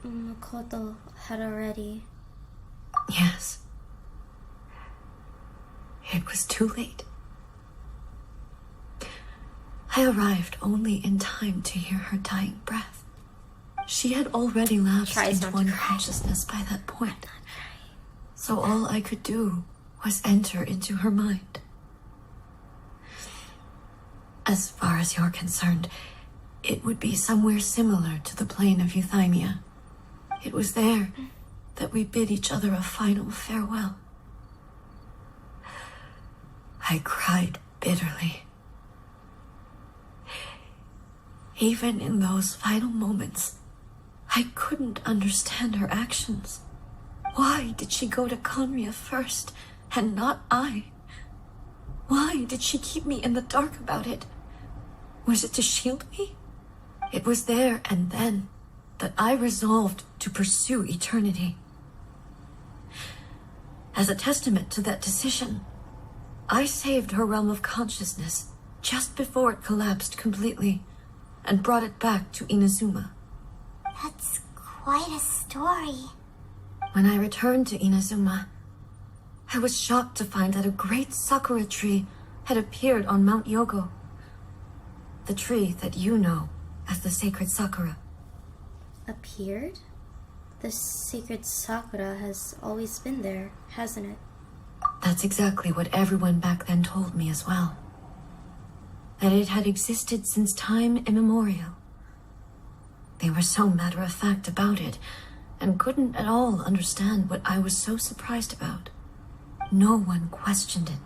Makoto had already... Yes. It was too late. I arrived only in time to hear her dying breath. She had already lapsed Tries into not to cry. unconsciousness by that point. So all I could do was enter into her mind. As far as you're concerned, it would be somewhere similar to the plane of Euthymia. It was there that we bid each other a final farewell. I cried bitterly. Even in those final moments, I couldn't understand her actions. Why did she go to Conria first, and not I? Why did she keep me in the dark about it? Was it to shield me? It was there and then that I resolved to pursue eternity. As a testament to that decision, I saved her realm of consciousness just before it collapsed completely and brought it back to Inazuma. That's quite a story. When I returned to Inazuma, I was shocked to find that a great sakura tree had appeared on Mount Yogo. The tree that you know as the sacred sakura. Appeared? The sacred sakura has always been there, hasn't it? That's exactly what everyone back then told me as well. That it had existed since time immemorial. They were so matter-of-fact about it, and couldn't at all understand what I was so surprised about. No one questioned it,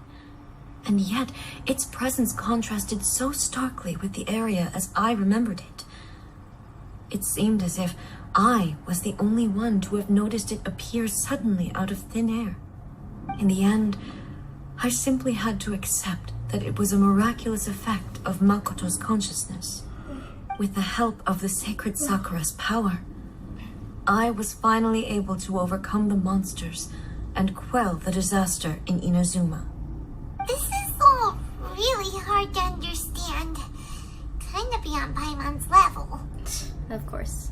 and yet its presence contrasted so starkly with the area as I remembered it. It seemed as if I was the only one to have noticed it appear suddenly out of thin air. In the end, I simply had to accept that it was a miraculous effect of Makoto's consciousness. With the help of the sacred Sakura's power, I was finally able to overcome the monsters and quell the disaster in Inazuma. This is all really hard to understand. Kinda beyond Paimon's level. Of course.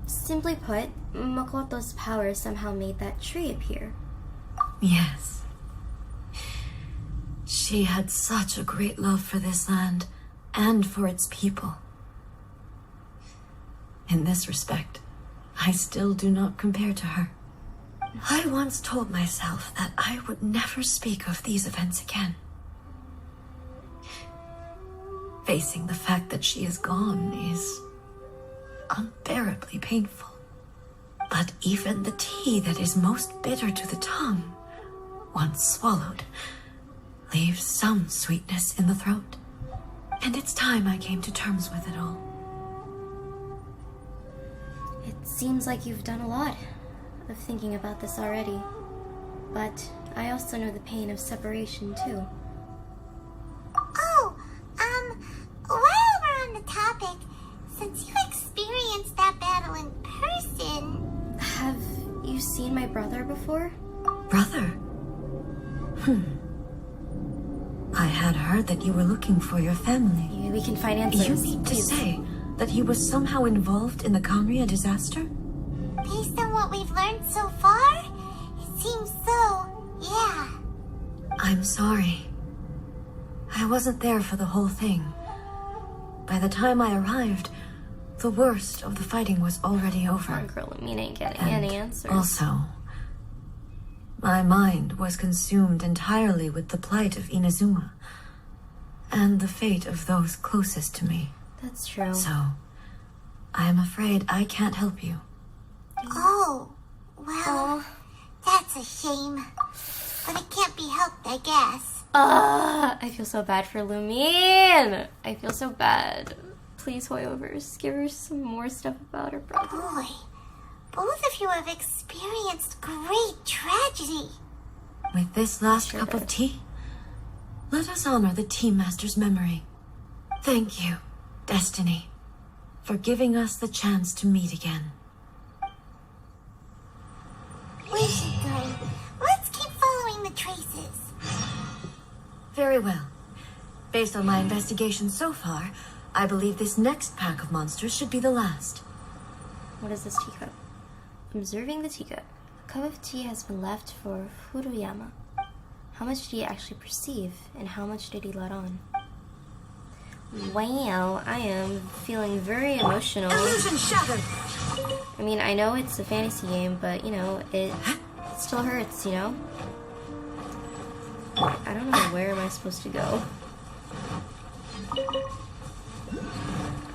Simply put, Makoto's power somehow made that tree appear. Yes. She had such a great love for this land and for its people. In this respect, I still do not compare to her. I once told myself that I would never speak of these events again. Facing the fact that she is gone is unbearably painful. But even the tea that is most bitter to the tongue, once swallowed, leaves some sweetness in the throat. And it's time I came to terms with it all. It seems like you've done a lot of thinking about this already. But I also know the pain of separation too. Oh, while we're on the topic, since you experienced that battle in person... Have you seen my brother before? Brother? I had heard that you were looking for your family. Maybe we can find answers. You mean to please. say that he was somehow involved in the Kanria disaster? Based on what we've learned so far, it seems so, yeah. I'm sorry. I wasn't there for the whole thing. By the time I arrived, the worst of the fighting was already over. Poor girl Lamine ain't getting And any answers. Also, my mind was consumed entirely with the plight of Inazuma and the fate of those closest to me. That's true. So, I am afraid I can't help you. Oh, well, that's a shame. But it can't be helped, I guess. I feel so bad for Lumine. I feel so bad. Please, Hoyovers, give her some more stuff about her brother. Boy, both of you have experienced great tragedy. With this last Sure cup did. of tea, let us honor the Tea Master's memory. Thank you, Destiny, for giving us the chance to meet again. We should go. Let's keep following the traces. Very well. Based on my investigation so far, I believe this next pack of monsters should be the last. What is this teacup? Observing the teacup. A cup of tea has been left for Furuyama. How much did he actually perceive, and how much did he let on? Wow, I am feeling very emotional. Illusion shattered! I mean, I know it's a fantasy game, but, you know, it still hurts, you know? I don't know where am I supposed to go.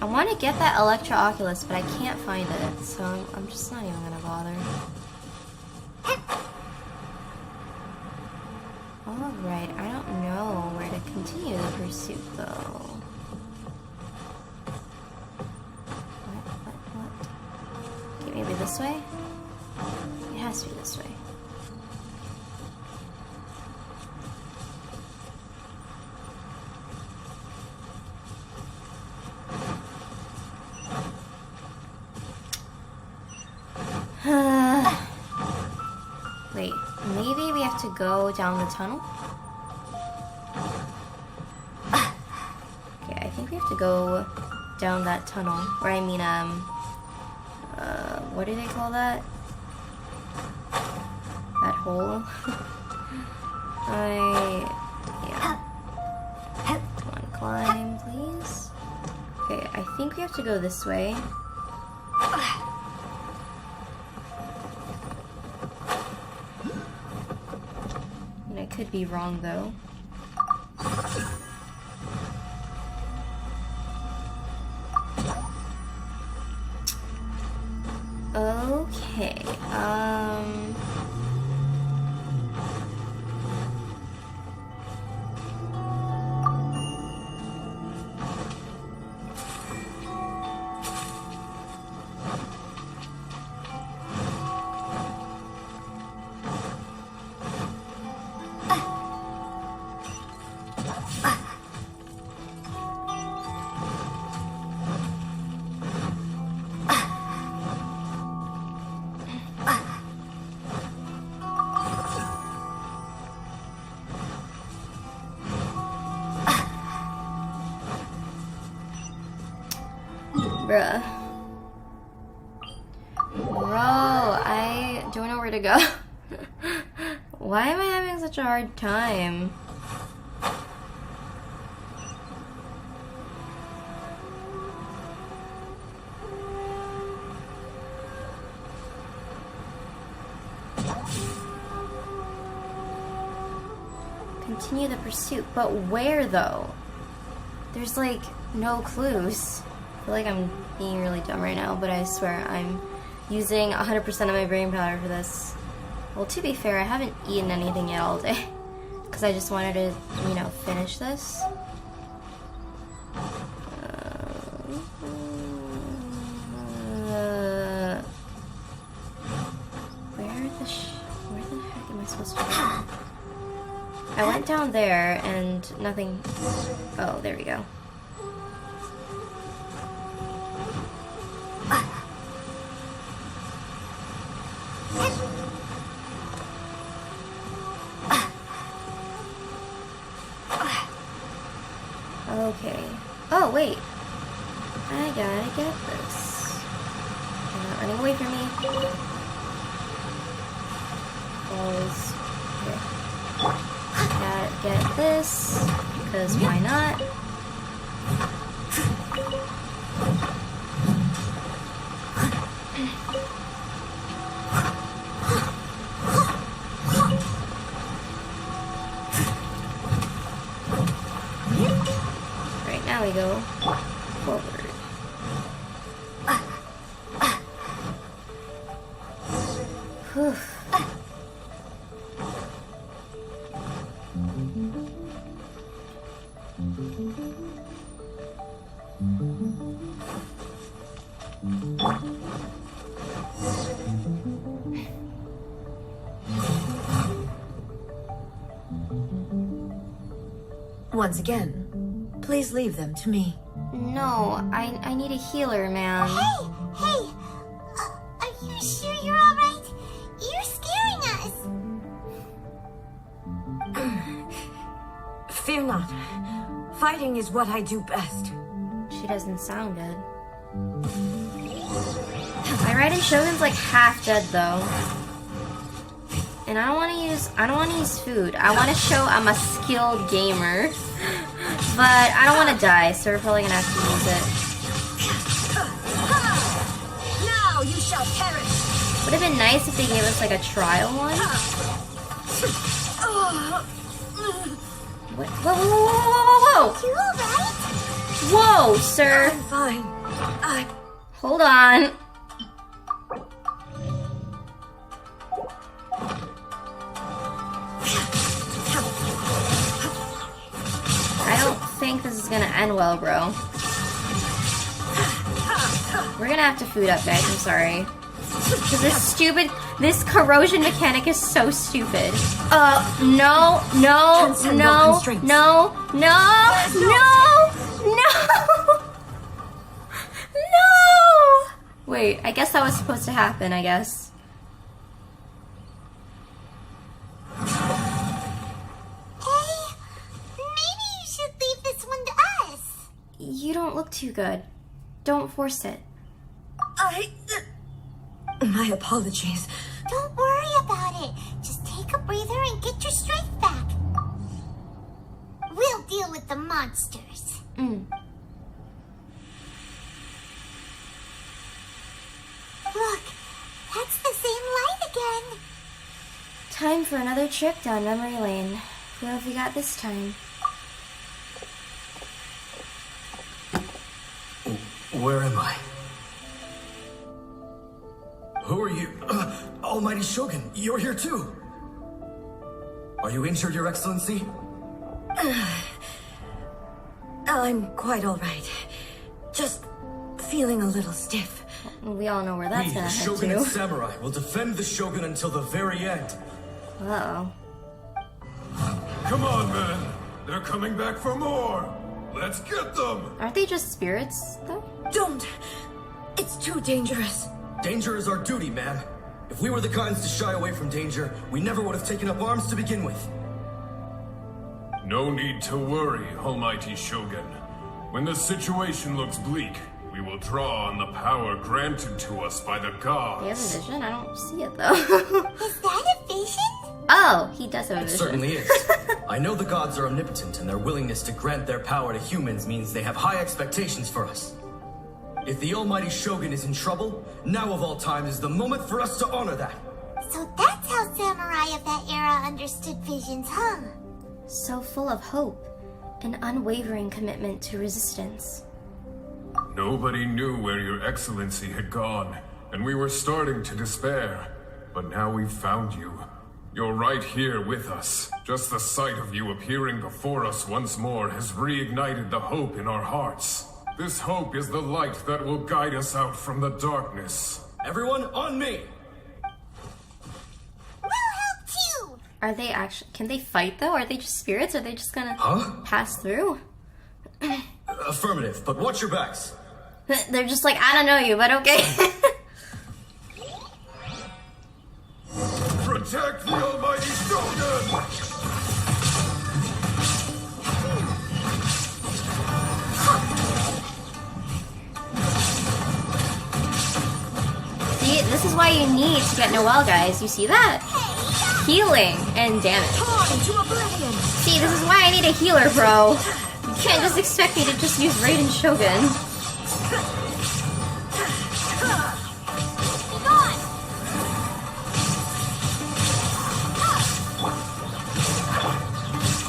I want to get that Electro Oculus, but I can't find it, so I'm just not even gonna bother. Alright, I don't know where to continue the pursuit, though. What? Okay, maybe this way? It has to be this way. Wait, maybe we have to go down the tunnel? Okay, I think we have to go down that tunnel. Or I mean, what do they call that? That hole? Yeah. Come on, climb, please. Okay, I think we have to go this way. And I could be wrong, though. Okay, bruh. Bro, I don't know where to go. Why am I having such a hard time? Continue the pursuit, but where though? There's like no clues. I feel like I'm being really dumb right now, but I swear I'm using 100% of my brain power for this. Well, to be fair, I haven't eaten anything yet all day because I just wanted to, you know, finish this. Where the heck am I supposed to go? I went down there and nothing. Oh, there we go. Okay. Oh, wait. I gotta get this. You're not running away from me. Balls. Okay. Gotta get this, because why not? Right, now we go forward. Whew. Once again, please leave them to me. No, I need a healer, man. Hey! Are you sure you're alright? You're scaring us! Fear not. Fighting is what I do best. She doesn't sound good. My raiden shogun's like half dead though. And I don't want to use food. I want to show I'm a skilled gamer. But I don't want to die, so we're probably gonna have to use it. Now you shall perish. Would have been nice if they gave us like a trial one. What? Whoa, whoa, whoa, whoa, whoa, You alright? whoa! Whoa, sir. I'm fine. Hold on. I don't think this is gonna end well, bro. We're gonna have to food up, guys. I'm sorry. Because this corrosion mechanic is so stupid. No, no, no, no, no, no, no, no! Wait, I guess that was supposed to happen, I guess. You don't look too good. Don't force it. My apologies. Don't worry about it. Just take a breather and get your strength back. We'll deal with the monsters. Look, that's the same light again. Time for another trip down memory lane. Who have we got this time? Where am I? Who are you? Almighty Shogun, you're here too. Are you injured, Your Excellency? I'm quite all right. Just feeling a little stiff. We all know where that's We, gonna the head Shogun and to. Samurai, will defend the Shogun until the very end. Uh-oh. Come on, men. They're coming back for more. Let's get them. Aren't they just spirits, though? Don't! It's too dangerous. Danger is our duty, ma'am. If we were the kinds to shy away from danger, we never would have taken up arms to begin with. No need to worry, Almighty Shogun. When the situation looks bleak, we will draw on the power granted to us by the He has gods. a vision? I don't see it, though. Is that a vision? Oh, he does have a It vision. certainly is. I know the gods are omnipotent, and their willingness to grant their power to humans means they have high expectations for us. If the Almighty Shogun is in trouble, now of all time is the moment for us to honor that. So that's how samurai of that era understood visions, huh? So full of hope. An unwavering commitment to resistance. Nobody knew where Your Excellency had gone, and we were starting to despair. But now we've found you. You're right here with us. Just the sight of you appearing before us once more has reignited the hope in our hearts. This hope is the light that will guide us out from the darkness. Everyone, on me! We'll help too! Are they actually... Can they fight, though? Are they just spirits? Are they just gonna pass through? Affirmative, but watch your backs. They're just like, I don't know you, but okay. Protect the Almighty Shogun! See, this is why you need to get Noelle, guys. You see that? Healing and damage. See, this is why I need a healer, bro. You can't just expect me to just use Raiden Shogun.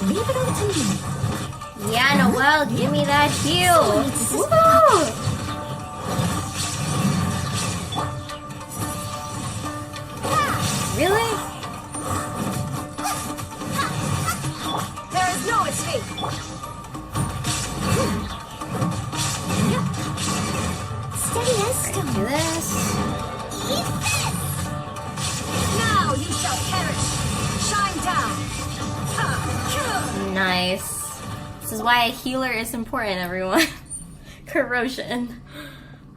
Leave it all to me. Yeah, Noelle, give me that heal. Woo! Really? There is no escape. Steady as Do stone. this. Now you shall perish. Shine down. Nice. This is why a healer is important, everyone. Corrosion.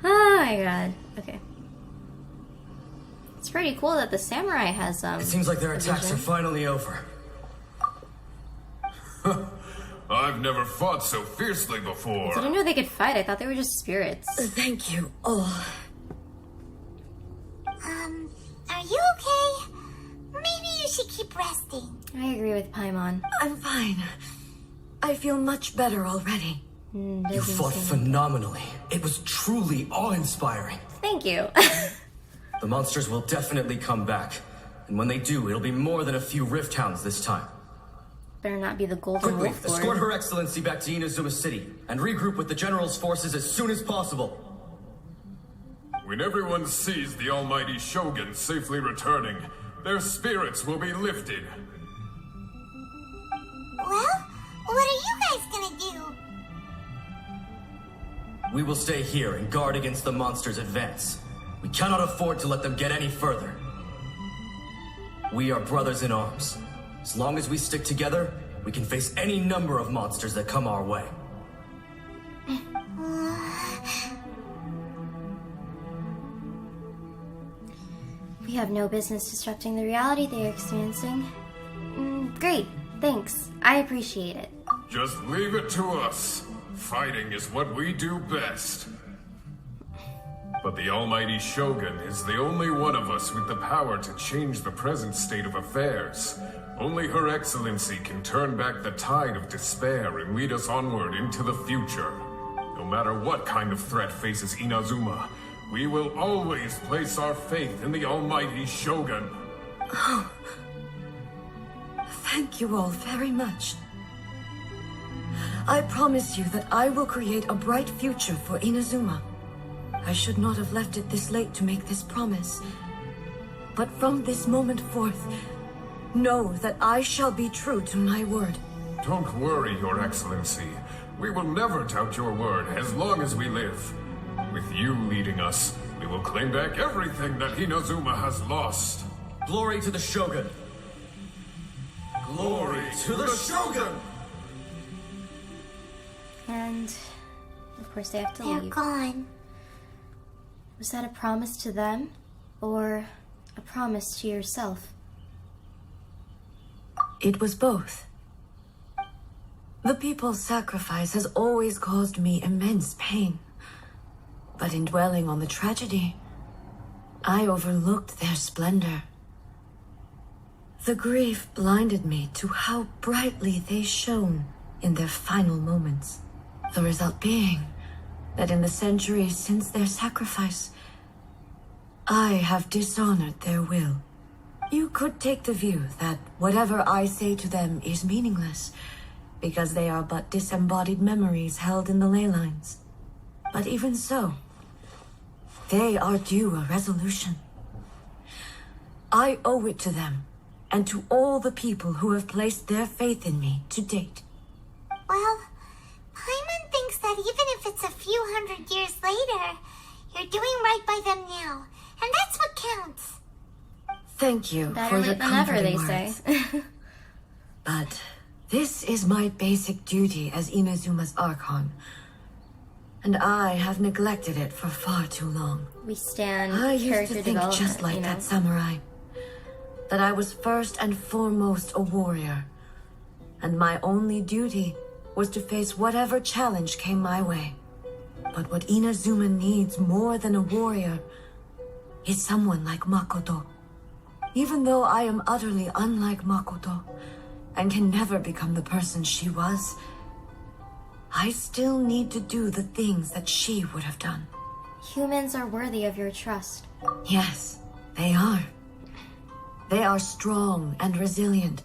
Oh my god. Okay. It's pretty cool that the samurai has It seems like their a attacks are vision. finally over. I've never fought so fiercely I before. didn't know they could fight. I thought they were just spirits. Thank you all. Are you okay? Maybe you should keep resting. I agree with Paimon. I'm fine. I feel much better already. You Doesn't fought seem- phenomenally. It was truly awe-inspiring. Thank you. The monsters will definitely come back. And when they do, it'll be more than a few Rift Hounds this time. Better not be the golden Quickly, wolf escort lord. Her Excellency back to Inazuma City, and regroup with the General's forces as soon as possible. When everyone sees the Almighty Shogun safely returning, their spirits will be lifted. Well, what are you guys gonna do? We will stay here and guard against the monsters' advance. We cannot afford to let them get any further. We are brothers in arms. As long as we stick together, we can face any number of monsters that come our way. We have no business disrupting the reality they are experiencing. Great, thanks. I appreciate it. Just leave it to us. Fighting is what we do best. But the almighty Shogun is the only one of us with the power to change the present state of affairs. Only Her Excellency can turn back the tide of despair and lead us onward into the future. No matter what kind of threat faces Inazuma, we will always place our faith in the almighty Shogun. Oh. Thank you all very much. I promise you that I will create a bright future for Inazuma. I should not have left it this late to make this promise. But from this moment forth, know that I shall be true to my word. Don't worry, Your Excellency. We will never doubt your word as long as we live. With you leading us, we will claim back everything that Inazuma has lost. Glory to the Shogun! Glory to the Shogun! And, of course, they have to They're leave. gone. Was that a promise to them, or a promise to yourself? It was both. The people's sacrifice has always caused me immense pain. But in dwelling on the tragedy, I overlooked their splendor. The grief blinded me to how brightly they shone in their final moments. The result being that in the centuries since their sacrifice, I have dishonored their will. You could take the view that whatever I say to them is meaningless, because they are but disembodied memories held in the ley lines. But even so, they are due a resolution. I owe it to them, and to all the people who have placed their faith in me to date. Well, Paimon thinks that even if it's a few hundred years later, you're doing right by them now, and that's what counts. Thank you Better for your late than never, comforting they words. say. But this is my basic duty as Inazuma's Archon, and I have neglected it for far too long. We stand I used character to think development, just like you know? that samurai, that I was first and foremost a warrior, and my only duty was to face whatever challenge came my way. But what Inazuma needs more than a warrior is someone like Makoto. Even though I am utterly unlike Makoto, and can never become the person she was, I still need to do the things that she would have done. Humans are worthy of your trust. Yes, they are. They are strong and resilient,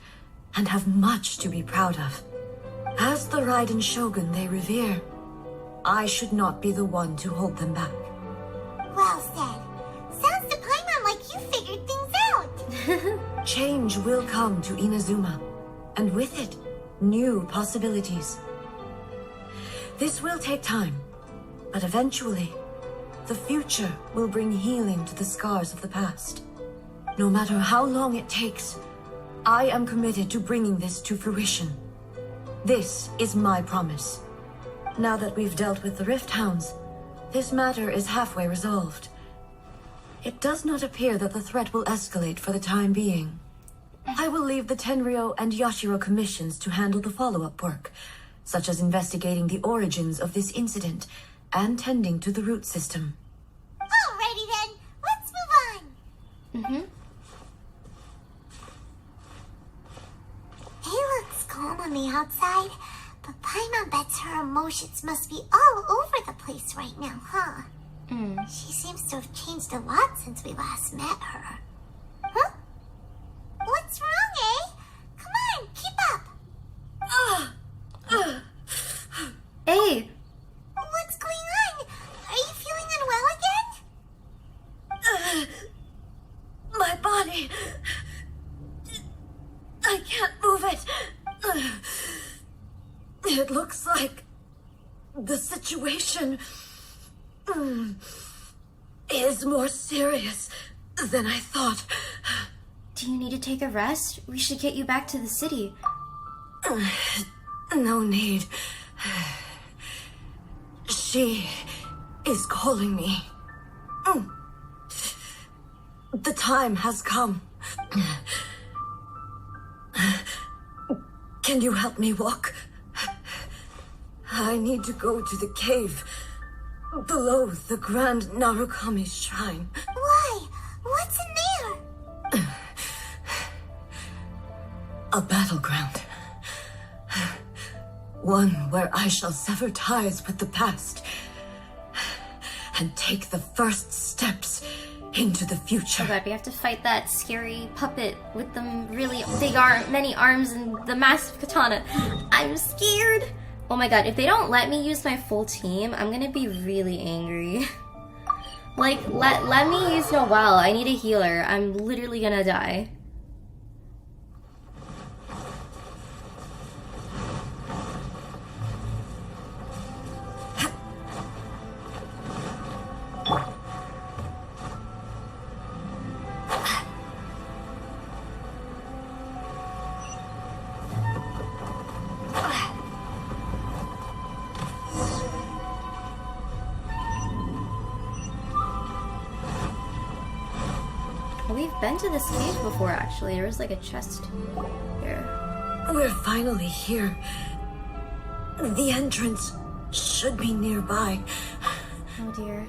and have much to be proud of. As the Raiden Shogun they revere, I should not be the one to hold them back. Well said. Sounds to Paimon like you figured things out. Change will come to Inazuma, and with it, new possibilities. This will take time, but eventually, the future will bring healing to the scars of the past. No matter how long it takes, I am committed to bringing this to fruition. This is my promise. Now that we've dealt with the Rift Hounds, this matter is halfway resolved. It does not appear that the threat will escalate for the time being. I will leave the Tenryo and Yashiro commissions to handle the follow-up work, such as investigating the origins of this incident and tending to the root system. Alrighty then, let's move on. It looks calm on the outside, but Paimon bets her emotions must be all over the place right now, huh? She seems to have changed a lot since we last met her. Huh? What's wrong, eh? Come on, keep up. Hey! What's going on? Are you feeling unwell again? My body... I can't move it. It looks like the situation is more serious than I thought. Do you need to take a rest? We should get you back to the city. No need. She is calling me. The time has come. Can you help me walk? I need to go to the cave below the Grand Narukami Shrine. Why? What's in there? A battleground. One where I shall sever ties with the past and take the first steps into the future. Oh god, we have to fight that scary puppet with them really big many arms and the massive katana. I'm scared. Oh my god, if they don't let me use my full team, I'm gonna be really angry. Like, let me use Noelle. I need a healer. I'm literally gonna die. We've been to this cave before, actually. There was like a chest here. We're finally here. The entrance should be nearby. Oh dear.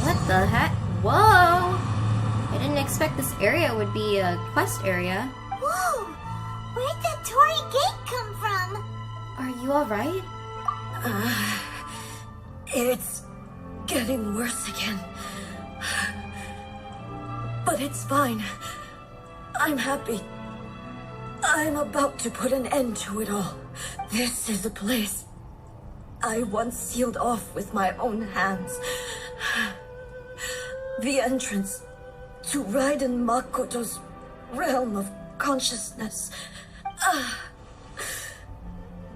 What the heck? Whoa! I didn't expect this area would be a quest area. Whoa! Where'd that Torii gate come from? Are you alright? It's getting worse again. But it's fine. I'm happy. I'm about to put an end to it all. This is a place I once sealed off with my own hands. The entrance to Raiden Makoto's realm of consciousness.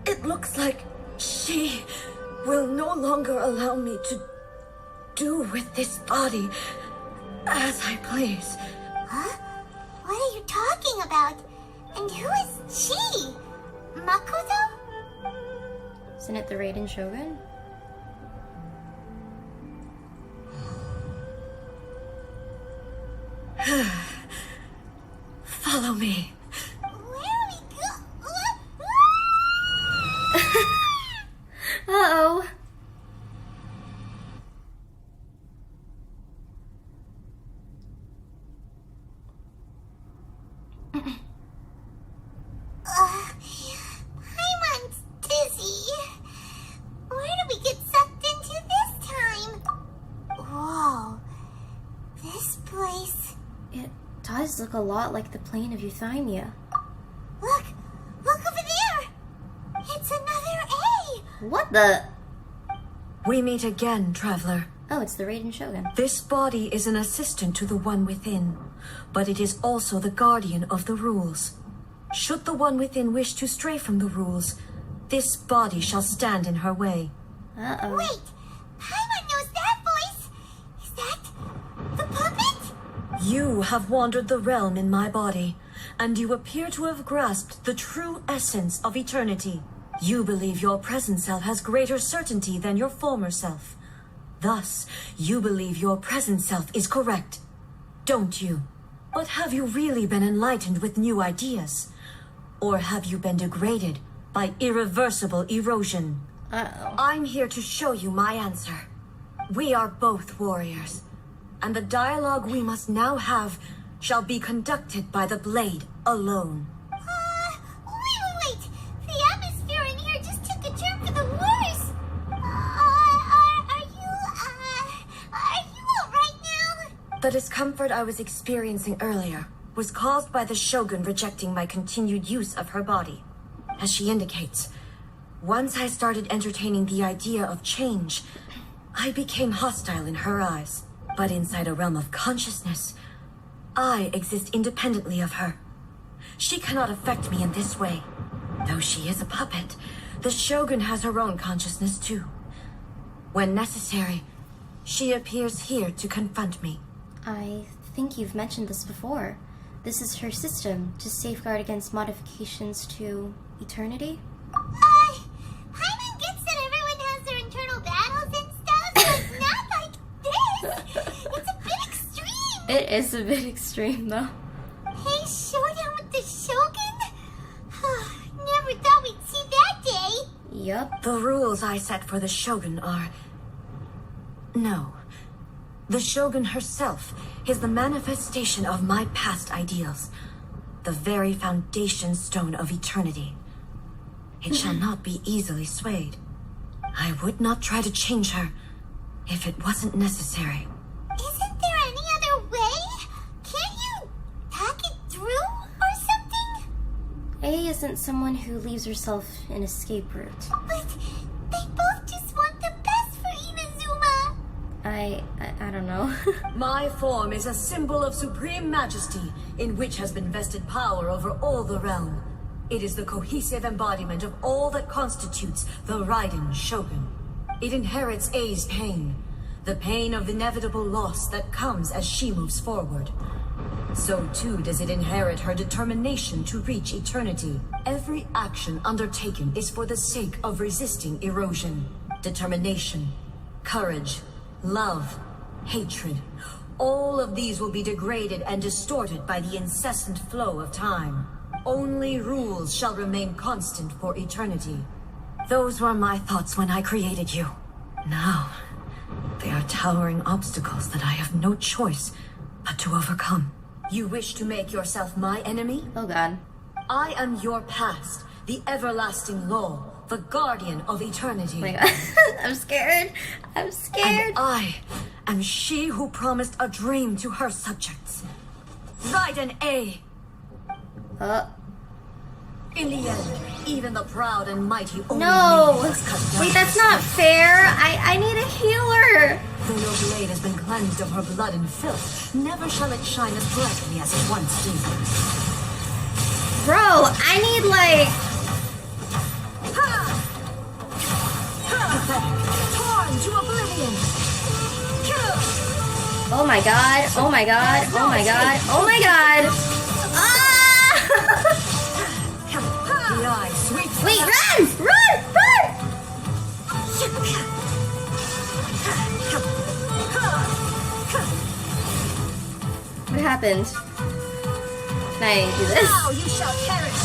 It looks like she will no longer allow me to do with this body as I please. Huh? What are you talking about? And who is she? Makoto? Isn't it the Raiden Shogun? Follow me. Where are we go? Uh-oh. Paimon's dizzy. Where did we get sucked into this time? Whoa. This place... It does look a lot like the plane of Euthymia. Look! Look over there! It's another A! What the? We meet again, traveler. Oh, it's the Raiden Shogun. This body is an assistant to the one within, but it is also the guardian of the rules. Should the one within wish to stray from the rules, this body shall stand in her way. Uh-oh. Wait! Paimon knows that voice! Is that the puppet? You have wandered the realm in my body, and you appear to have grasped the true essence of eternity. You believe your present self has greater certainty than your former self. Thus, you believe your present self is correct, don't you? But have you really been enlightened with new ideas? Or have you been degraded by irreversible erosion? Uh-oh. I'm here to show you my answer. We are both warriors, and the dialogue we must now have shall be conducted by the blade alone. Wait! The atmosphere in here just took a turn for the worse! Are you alright now? The discomfort I was experiencing earlier was caused by the Shogun rejecting my continued use of her body. As she indicates, once I started entertaining the idea of change, I became hostile in her eyes. But inside a realm of consciousness, I exist independently of her. She cannot affect me in this way. Though she is a puppet, the Shogun has her own consciousness too. When necessary, she appears here to confront me. I think you've mentioned this before. This is her system to safeguard against modifications to eternity? Paimon gets that everyone has their internal battles and stuff, but not like this! It's a bit extreme! It is a bit extreme, though. Hey, showdown with the Shogun? Never thought we'd see that day. Yep. The rules I set for the Shogun are... No. The Shogun herself is the manifestation of my past ideals. The very foundation stone of eternity. It shall not be easily swayed. I would not try to change her if it wasn't necessary. Isn't there any other way? Can't you hack it through or something? A isn't someone who leaves herself an escape route. But they both just want the best for Inazuma. I don't know. My form is a symbol of supreme majesty, in which has been vested power over all the realm. It is the cohesive embodiment of all that constitutes the Raiden Shogun. It inherits A's pain, the pain of inevitable loss that comes as she moves forward. So too does it inherit her determination to reach eternity. Every action undertaken is for the sake of resisting erosion. Determination, courage, love, hatred. All of these will be degraded and distorted by the incessant flow of time. Only rules shall remain constant for eternity. Those were my thoughts when I created you. Now, they are towering obstacles that I have no choice but to overcome. You wish to make yourself my enemy? Oh god. I am your past, the everlasting law, the guardian of eternity. Oh my god. I'm scared. I'm scared. And I am she who promised a dream to her subjects. Raiden A. In the end, even the proud and mighty only No! was cut down. Wait, that's not fair. I need a healer. Though your blade has been cleansed of her blood and filth, never shall it shine as brightly as it once did. Bro, I need like... Pathetic, torn to oblivion. Oh my god. Oh my god. Oh my god. Oh my god. Ah! The eye sweeps. Wait, run! Run! Run! What happened? Can I do this? Now you shall perish.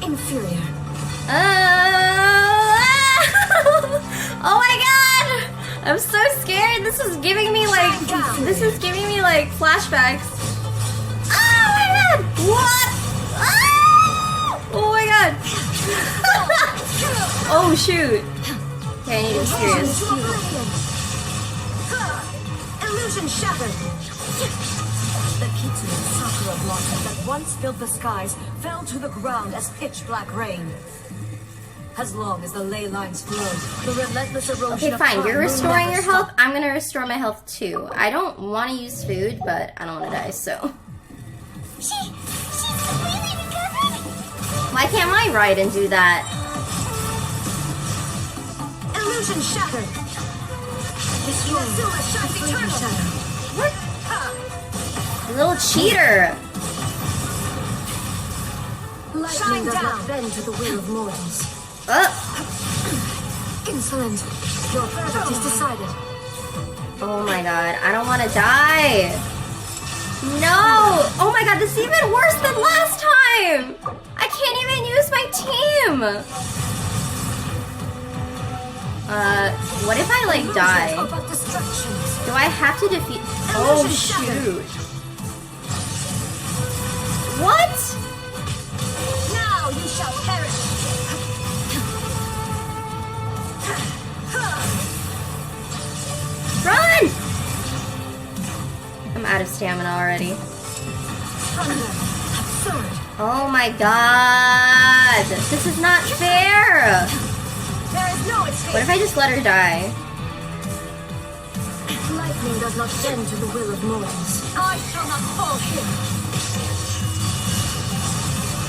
Inferior. Oh my god! I'm so scared. This is giving me like flashbacks. Oh my god! What? Ah! Oh my god! Oh shoot! Okay, I need to be serious. Illusion shattered. The Kitsune Sakura blossom that once filled the skies fell to the ground as pitch black rain. As long as the ley lines flow, the relentless erosion Okay, of fine. time You're will restoring never your stop. health. I'm gonna restore my health too. I don't want to use food, but I don't want to die, so. She's completely recovered? Why can't my Raiden do that? Illusion shattered. Destroy. Inazuma shines eternal. What? Little cheater. Lightning does not bend to the will of mortals. Insolent. Your verdict is decided. Oh my god, I don't want to die. No! Oh my god, this is even worse than last time! I can't even use my team! What if I like die? About destruction. Do I have to defeat... Oh shoot. What? Now you shall perish. Run! I'm out of stamina already. Thunder. Absurd. Oh my god! This is not fair! There is no escape. What if I just let her die? Lightning does not bend to the will of mortals. I shall not fall here.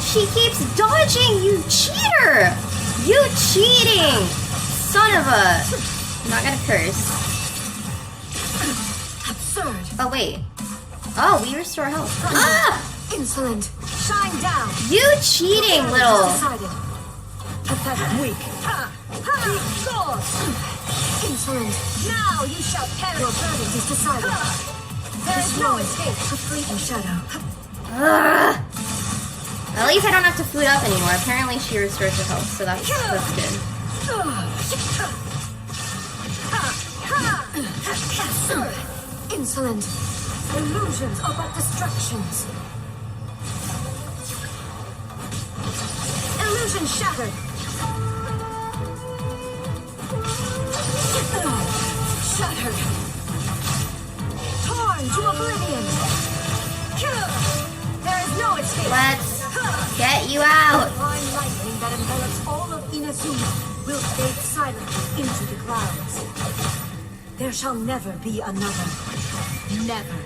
She keeps dodging, you cheater! You cheating! Son of a... I'm not gonna curse. Absurd. Oh, wait. Oh, we restore health. Ah! Insolent. Shine down. You cheating, little... Decided. Pathetic. Weak. Sword. Insolent. Now you shall perish. Your verdict is decided. There is no escape. A fleeting shadow. Ugh. At least I don't have to food up anymore. Apparently she restores her health, so that's good. Insolent. Illusions are but distractions. Illusion shattered. Shattered. Torn to oblivion. There is no escape. Let's get you out. The fine lightning that envelops all of Inazuma will fade silently into the clouds. There shall never be another. Never.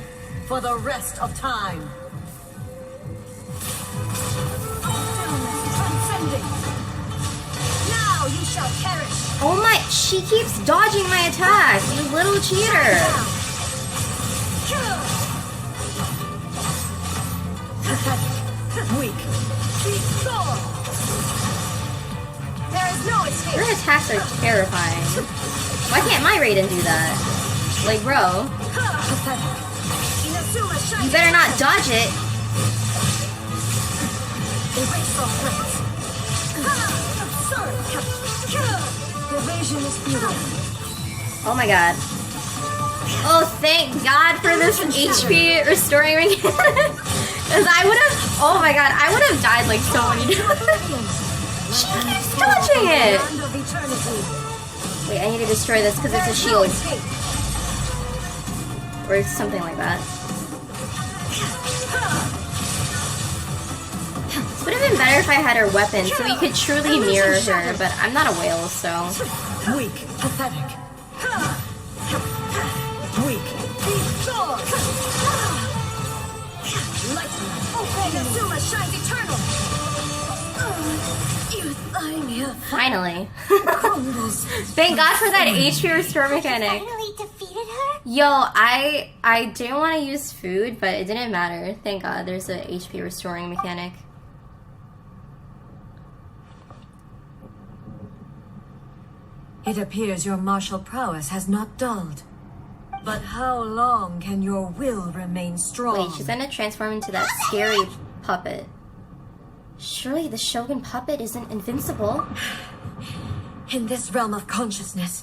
For the rest of time. Transcending. Now you shall perish. Oh my, she keeps dodging my attack, you little cheater. Weak. There is no escape. Your attacks are terrifying. Why can't my raiden do that? Like, bro, you better not dodge it. Evasion is futile. Oh my god. Oh, thank God for this HP restoring me. Because I would have, oh my god, I would have died like so many times. She keeps dodging it. Wait, I need to destroy this because it's a shield. Or something like that. This would have been better if I had her weapon so we could truly mirror her, but I'm not a whale, so. Weak, pathetic. Weak. Lightning. Inazuma shines eternal. Finally. Crumbles. Thank God for that HP restore mechanic. Finally defeated her? Yo, I didn't want to use food, but it didn't matter. Thank God there's a HP restoring mechanic. It appears your martial prowess has not dulled. But how long can your will remain strong? Wait, she's gonna transform into that scary puppet. Surely the shogun puppet isn't invincible. In this realm of consciousness,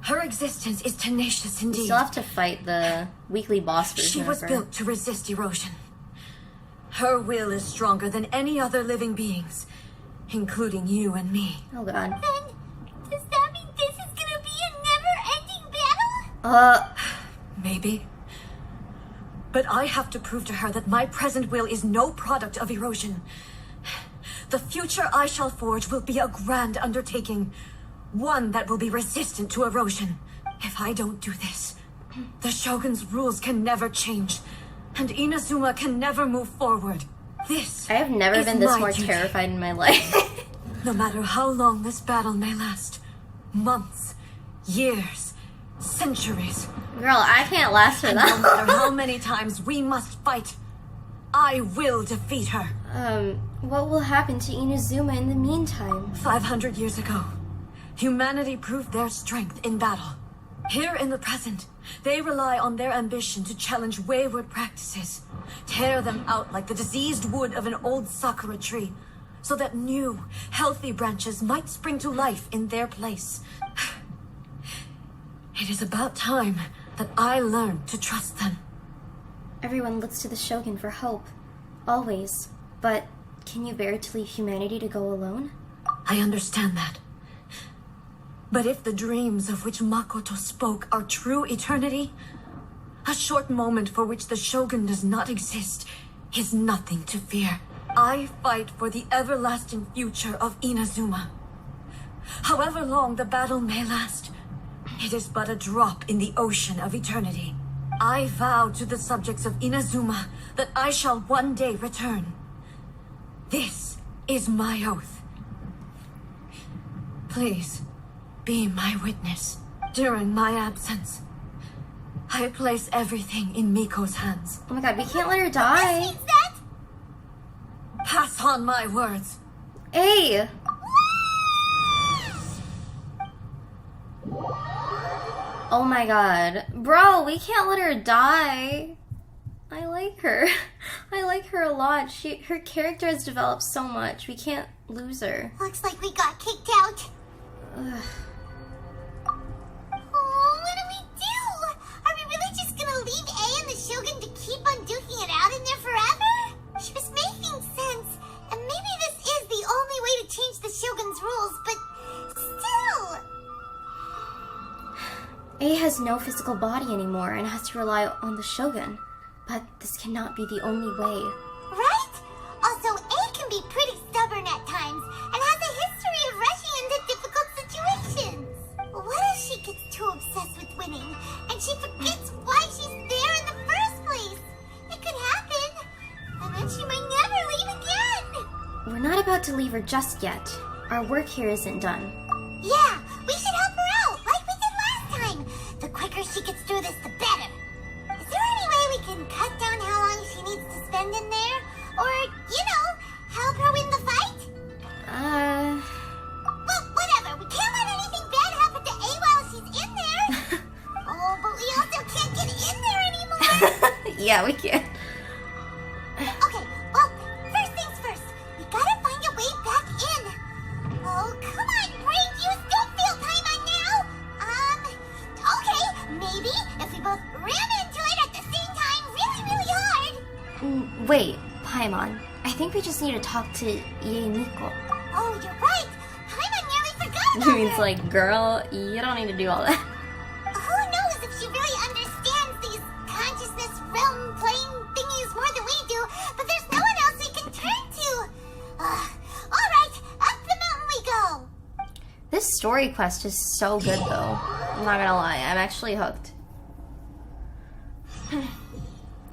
her existence is tenacious We indeed. still have to fight the weekly boss version She was of her. built to resist erosion. Her will is stronger than any other living beings, including you and me. Oh god. Then, does that mean this is gonna be a never-ending battle? Maybe. But I have to prove to her that my present will is no product of erosion. The future I shall forge will be a grand undertaking, one that will be resistant to erosion. If I don't do this, the Shogun's rules can never change, and Inazuma can never move forward. This I have never is been this my more duty. terrified in my life. No matter how long this battle may last, months, years, centuries, Girl, I can't last for no matter that. how many times we must fight, I will defeat her. What will happen to Inazuma in the meantime? 500 years ago, humanity proved their strength in battle. Here in the present, they rely on their ambition to challenge wayward practices, tear them out like the diseased wood of an old sakura tree, so that new, healthy branches might spring to life in their place. It is about time that I learned to trust them. Everyone looks to the Shogun for hope. Always. But can you bear to leave humanity to go alone? I understand that. But if the dreams of which Makoto spoke are true eternity, a short moment for which the Shogun does not exist is nothing to fear. I fight for the everlasting future of Inazuma. However long the battle may last, it is but a drop in the ocean of eternity. I vow to the subjects of Inazuma that I shall one day return. This is my oath. Please, be my witness. During my absence, I place everything in Miko's hands. Oh my god, we can't let her die. Means that? Pass on my words. Hey! Oh my god. Bro, we can't let her die. I like her. I like her a lot. Her character has developed so much. We can't lose her. Looks like we got kicked out. Ugh. Oh, what do we do? Are we really just gonna leave A and the Shogun to keep on duking it out in there forever? She was making sense, and maybe this is the only way to change the Shogun's rules, but still. A has no physical body anymore and has to rely on the Shogun. But this cannot be the only way. Right? Also, A can be pretty stubborn at times and has a history of rushing into difficult situations. What if she gets too obsessed with winning and she forgets why she's there in the first place? It could happen. And then she might never leave again. We're not about to leave her just yet. Our work here isn't done. Yeah, we should help her out like we did last time. The quicker she gets through this, the better. Is there any way we can cut down how long she needs to spend in there? Or, help her win the fight? Well, whatever. We can't let anything bad happen to A while she's in there. Oh, but we also can't get in there anymore. Yeah, we can. Okay, well, first things first. We gotta find a way back in. Oh, come on, brain juice. Don't feel time on now. Okay, maybe if we both ran into it at the same time really, really hard. Wait, Paimon. I think we just need to talk to Ie Miko. Oh, you're right. Paimon nearly forgot about It means her. like, girl, you don't need to do all that. Who knows if she really understands these consciousness realm playing thingies more than we do, but there's no one else we can turn to. All right, up the mountain we go. This story quest is so good, though. I'm not gonna lie, I'm actually hooked.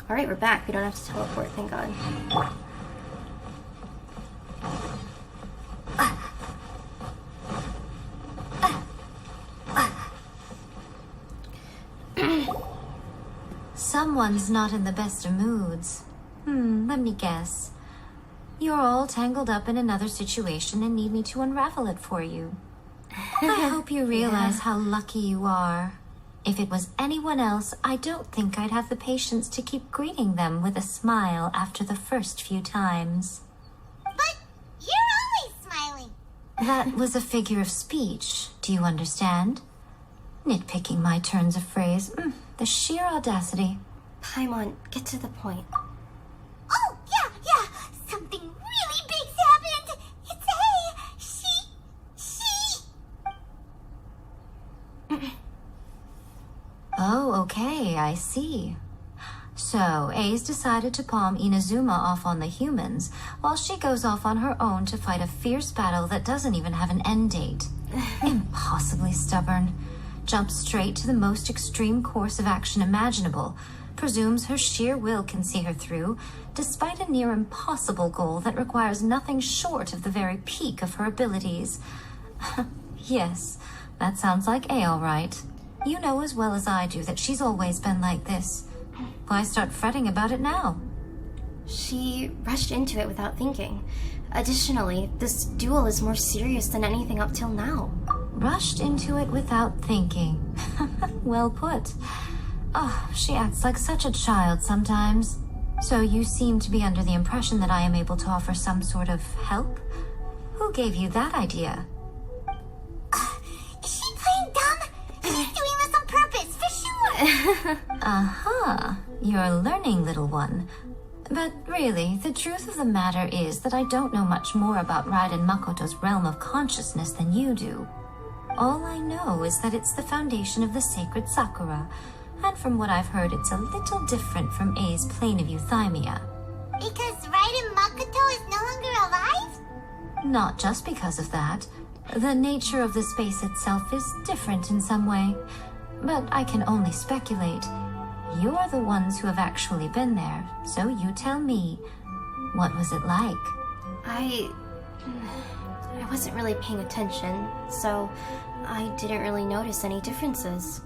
Alright, we're back. We don't have to teleport, thank God. Someone's not in the best of moods. Let me guess. You're all tangled up in another situation and need me to unravel it for you. I hope you realize how lucky you are. If it was anyone else, I don't think I'd have the patience to keep greeting them with a smile after the first few times. But you're always smiling. That was a figure of speech. Do you understand? Nitpicking my turns of phrase. The sheer audacity. Paimon, get to the point. Oh, yeah. Something really big's happened. It's A. She... Oh, okay, I see. So, A's decided to palm Inazuma off on the humans, while she goes off on her own to fight a fierce battle that doesn't even have an end date. Impossibly stubborn. Jumps straight to the most extreme course of action imaginable, presumes her sheer will can see her through, despite a near impossible goal that requires nothing short of the very peak of her abilities. Yes, that sounds like A, all right. You know as well as I do that she's always been like this. Why start fretting about it now? She rushed into it without thinking. Additionally, this duel is more serious than anything up till now. Rushed into it without thinking. Well put. Oh, she acts like such a child sometimes. So you seem to be under the impression that I am able to offer some sort of help? Who gave you that idea? Is she playing dumb? She's doing this on purpose, for sure. Uh-huh. You're learning, little one. But really, the truth of the matter is that I don't know much more about Raiden Makoto's realm of consciousness than you do. All I know is that it's the foundation of the sacred Sakura, and from what I've heard, it's a little different from A's plane of euthymia. Because Raiden Makoto is no longer alive? Not just because of that. The nature of the space itself is different in some way, but I can only speculate. You're the ones who have actually been there, so you tell me, what was it like? I wasn't really paying attention, so I didn't really notice any differences.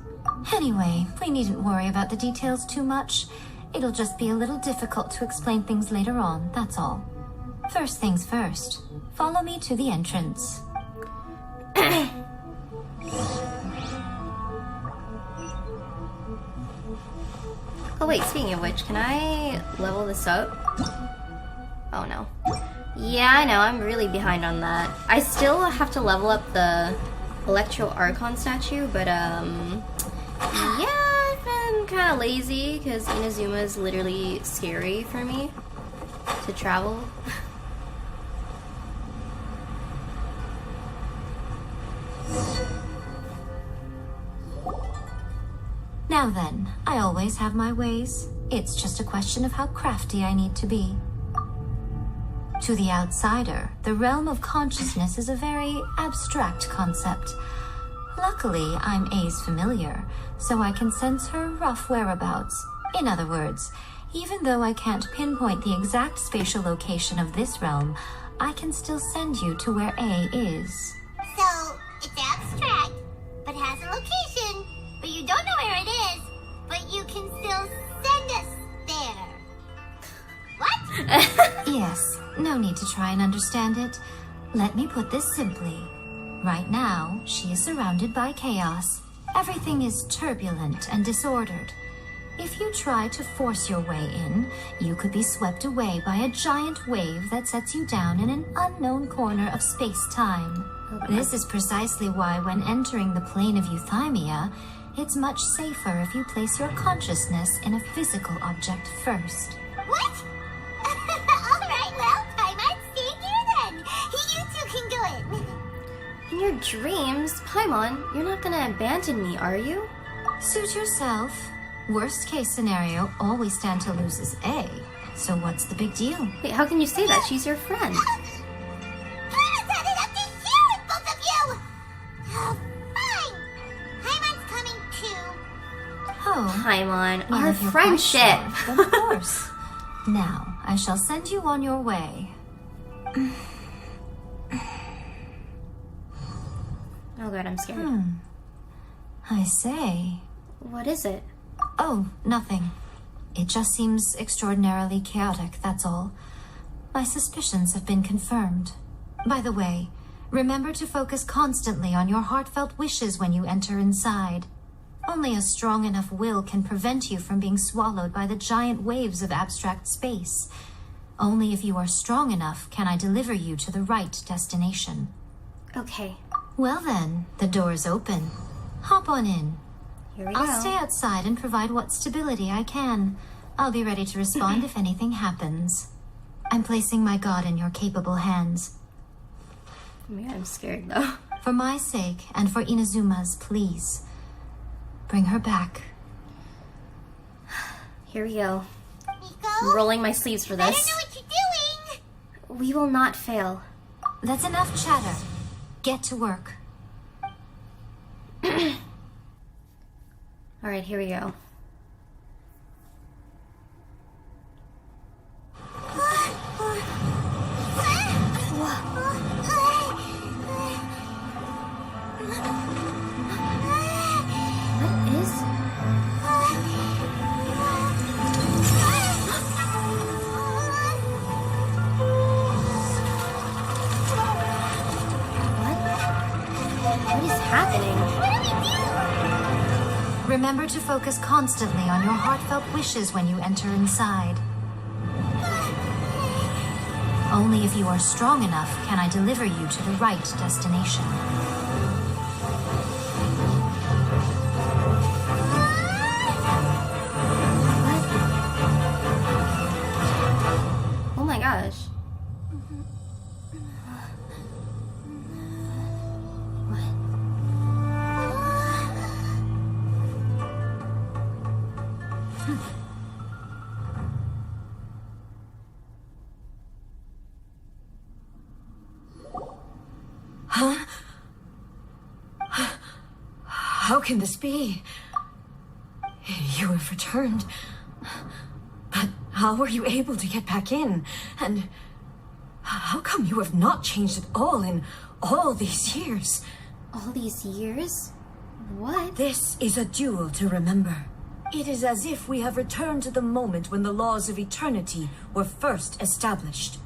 Anyway, we needn't worry about the details too much. It'll just be a little difficult to explain things later on, that's all. First things first, follow me to the entrance. Oh wait, speaking of which, can I level this up? Oh no. Yeah, I know, I'm really behind on that. I still have to level up the Electro Archon statue, but yeah, I've been kind of lazy because Inazuma is literally scary for me to travel. Now then, I always have my ways. It's just a question of how crafty I need to be. To the outsider, the realm of consciousness is a very abstract concept. Luckily, I'm A's familiar, so I can sense her rough whereabouts. In other words, even though I can't pinpoint the exact spatial location of this realm, I can still send you to where A is. So, it's abstract, but has a location, but you don't know where it is, but you can still send us there. What? Yes, no need to try and understand it. Let me put this simply. Right now, she is surrounded by chaos. Everything is turbulent and disordered. If you try to force your way in, you could be swept away by a giant wave that sets you down in an unknown corner of space-time. This is precisely why when entering the plane of euthymia, it's much safer if you place your consciousness in a physical object first. What? Alright, well, Paimon's staying here then. You two can go in. In your dreams, Paimon, you're not gonna abandon me, are you? Suit yourself. Worst case scenario, all we stand to lose is A. So what's the big deal? Wait, how can you say that? She's your friend. Planet's headed up to here with both of you! Oh, fine. Paimon's coming too. Oh, Paimon, well, our if you're quite friendship. sure, of course. Now, I shall send you on your way. Oh god, I'm scared. I say. What is it? Oh, nothing. It just seems extraordinarily chaotic, that's all. My suspicions have been confirmed. By the way, remember to focus constantly on your heartfelt wishes when you enter inside. Only a strong enough will can prevent you from being swallowed by the giant waves of abstract space. Only if you are strong enough can I deliver you to the right destination. Okay, Well then, the door's open. Hop on in. here we go. I'll stay outside and provide what stability I can. I'll be ready to respond if anything happens. I'm placing my god in your capable hands. Oh my god, I'm scared though. For my sake and for Inazuma's, please. Bring her back. Here we go. Nico, I'm rolling my sleeves for I don't this. know what you're doing. We will not fail. That's enough chatter. Get to work. Alright, here we go. What is... What is happening? Remember to focus constantly on your heartfelt wishes when you enter inside. Only if you are strong enough can I deliver you to the right destination. Oh my gosh. How can this be? You have returned. But how were you able to get back in? And how come you have not changed at all in all these years? All these years? What? This is a duel to remember. It is as if we have returned to the moment when the laws of eternity were first established.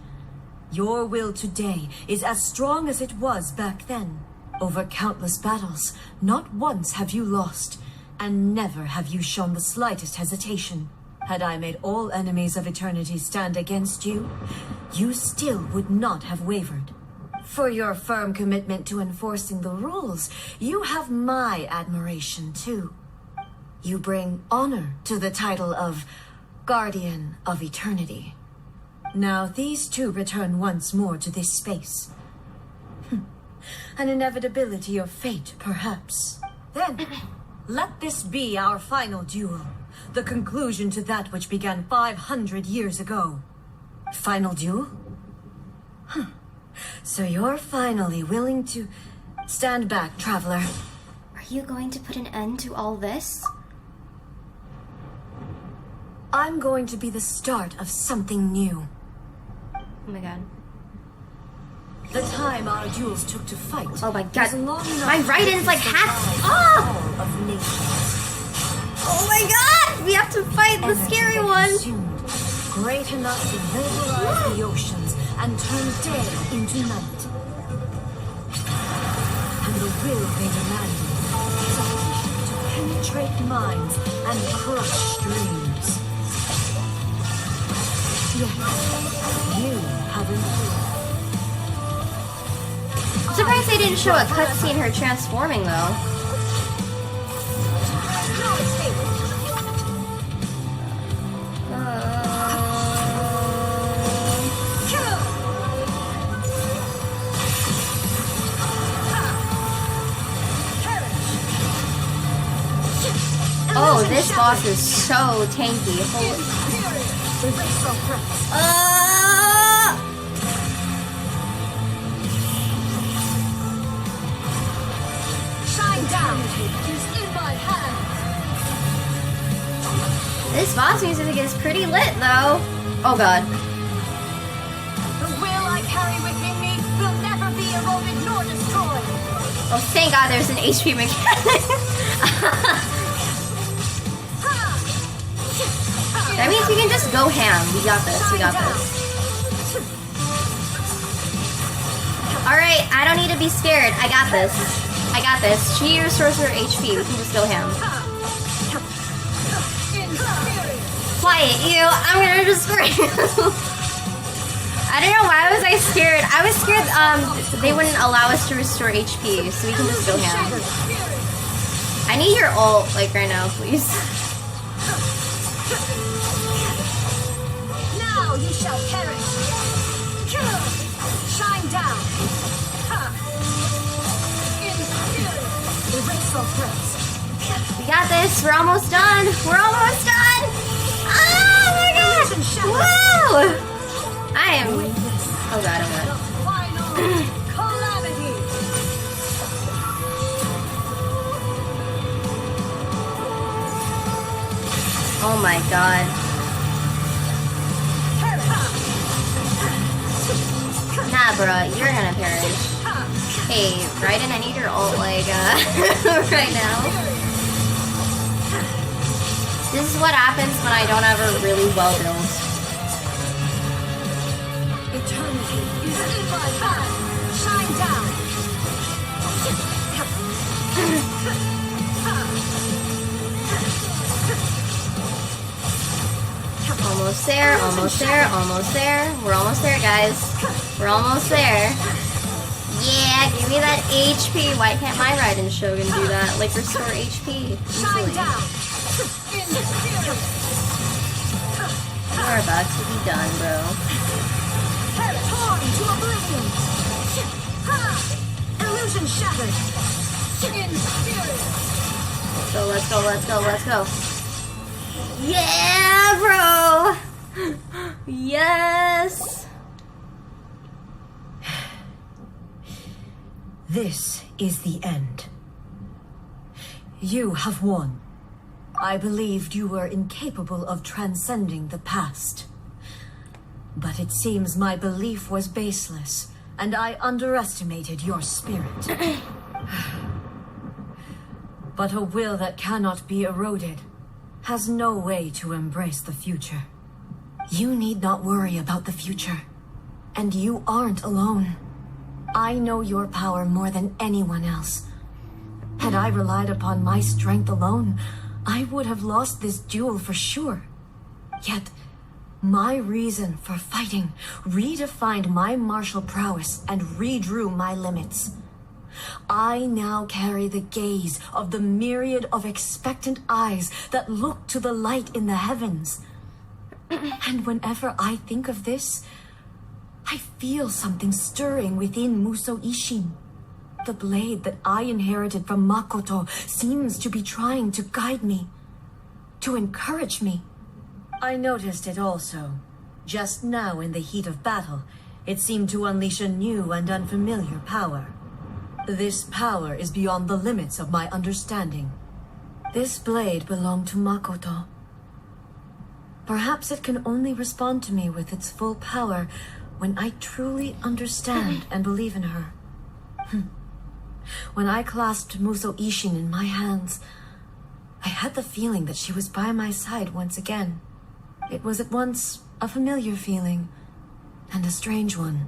Your will today is as strong as it was back then. Over countless battles, not once have you lost, and never have you shown the slightest hesitation. Had I made all enemies of eternity stand against you, you still would not have wavered. For your firm commitment to enforcing the rules, you have my admiration too. You bring honor to the title of Guardian of Eternity. Now these two return once more to this space. An inevitability of fate, perhaps. Then, let this be our final duel. The conclusion to that which began 500 years ago. Final duel? So you're finally willing to stand back, traveler. Are you going to put an end to all this? I'm going to be the start of something new. Oh my god. The time our duels took to fight. Oh my god. was long enough My raiden's like half. Oh! all of nations. Oh my god! We have to fight the Energy scary that one! consumed, great enough to vaporize the oceans and turn day into night. And the will they demanded, sufficient to penetrate minds and crush dreams. Yet, you have improved. I'm surprised they didn't show a cutscene her transforming though. Oh, this boss is so tanky. Shine down is in my hand. This boss music is pretty lit though. Oh god. The will I carry within me will never be eroded nor destroyed. Oh, thank god there's an HP mechanic. That means we can just go ham. We got this. We got this. Alright, I don't need to be scared. I got this. I got this. She restores her HP. We can just go ham. Quiet, you. I'm gonna destroy you. I don't know why was I scared. I was scared they wouldn't allow us to restore HP, so we can just go ham. I need your ult, like, right now, please. Now you shall perish. Shine down. In spirit, erase all threats. We got this. We're almost done. We're almost done. Oh my god. Woo! I am. Oh god, oh god. Final calamity. Oh my god. Nah, bruh, you're gonna perish. Hey, Raiden, I need your ult, like, right now. This is what happens when I don't have a really well built. Eternity is in my hand. Shine down. Almost there, almost there, almost there. We're almost there, guys. We're almost there. Yeah, give me that HP. Why can't my Raiden Shogun do that? Like, restore HP. Easily. You're about to be done, bro. Torn to oblivion. Illusion shattered. In spirit. Let's go, let's go, let's go, let's go. Yeah, bro! Yes! This is the end. You have won. I believed you were incapable of transcending the past. But it seems my belief was baseless, and I underestimated your spirit. But a will that cannot be eroded has no way to embrace the future. You need not worry about the future. And you aren't alone. I know your power more than anyone else. Had I relied upon my strength alone, I would have lost this duel for sure. Yet, my reason for fighting redefined my martial prowess and redrew my limits. I now carry the gaze of the myriad of expectant eyes that look to the light in the heavens. And whenever I think of this, I feel something stirring within Muso Ishin. The blade that I inherited from Makoto seems to be trying to guide me, to encourage me. I noticed it also. Just now in the heat of battle, it seemed to unleash a new and unfamiliar power. This power is beyond the limits of my understanding. This blade belonged to Makoto. Perhaps it can only respond to me with its full power when I truly understand and believe in her. When I clasped Muso Ishin in my hands, I had the feeling that she was by my side once again. It was at once a familiar feeling and a strange one.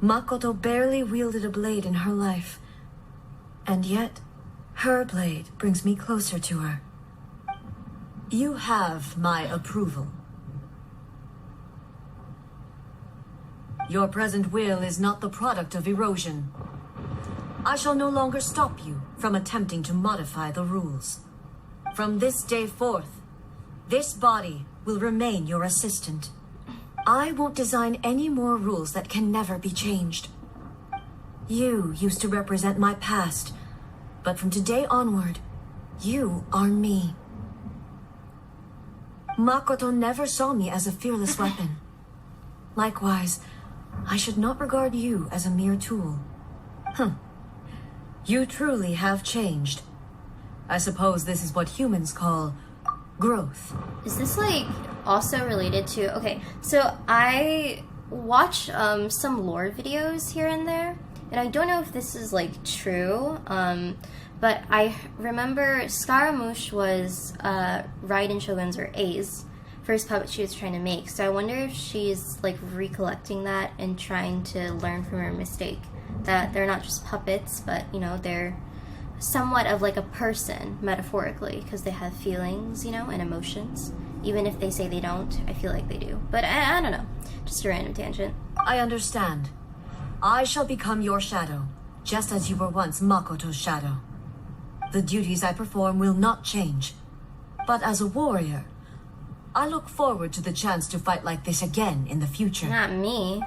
Makoto barely wielded a blade in her life, and yet her blade brings me closer to her. You have my approval. Your present will is not the product of erosion. I shall no longer stop you from attempting to modify the rules. From this day forth, this body will remain your assistant. I won't design any more rules that can never be changed. You used to represent my past, but from today onward, you are me. Makoto never saw me as a fearless weapon. Likewise, I should not regard you as a mere tool. You truly have changed. I suppose this is what humans call growth. Is this like also related to... Okay, so I watch some lore videos here and there, and I don't know if this is like true, but I remember Scaramouche was Raiden Shogun's, or A's, first puppet she was trying to make. So I wonder if she's like recollecting that and trying to learn from her mistake. That they're not just puppets, but you know, they're somewhat of like a person, metaphorically, because they have feelings, you know, and emotions. Even if they say they don't, I feel like they do. But I don't know. Just a random tangent. I understand. I shall become your shadow, just as you were once Makoto's shadow. The duties I perform will not change. But as a warrior, I look forward to the chance to fight like this again in the future. Not me.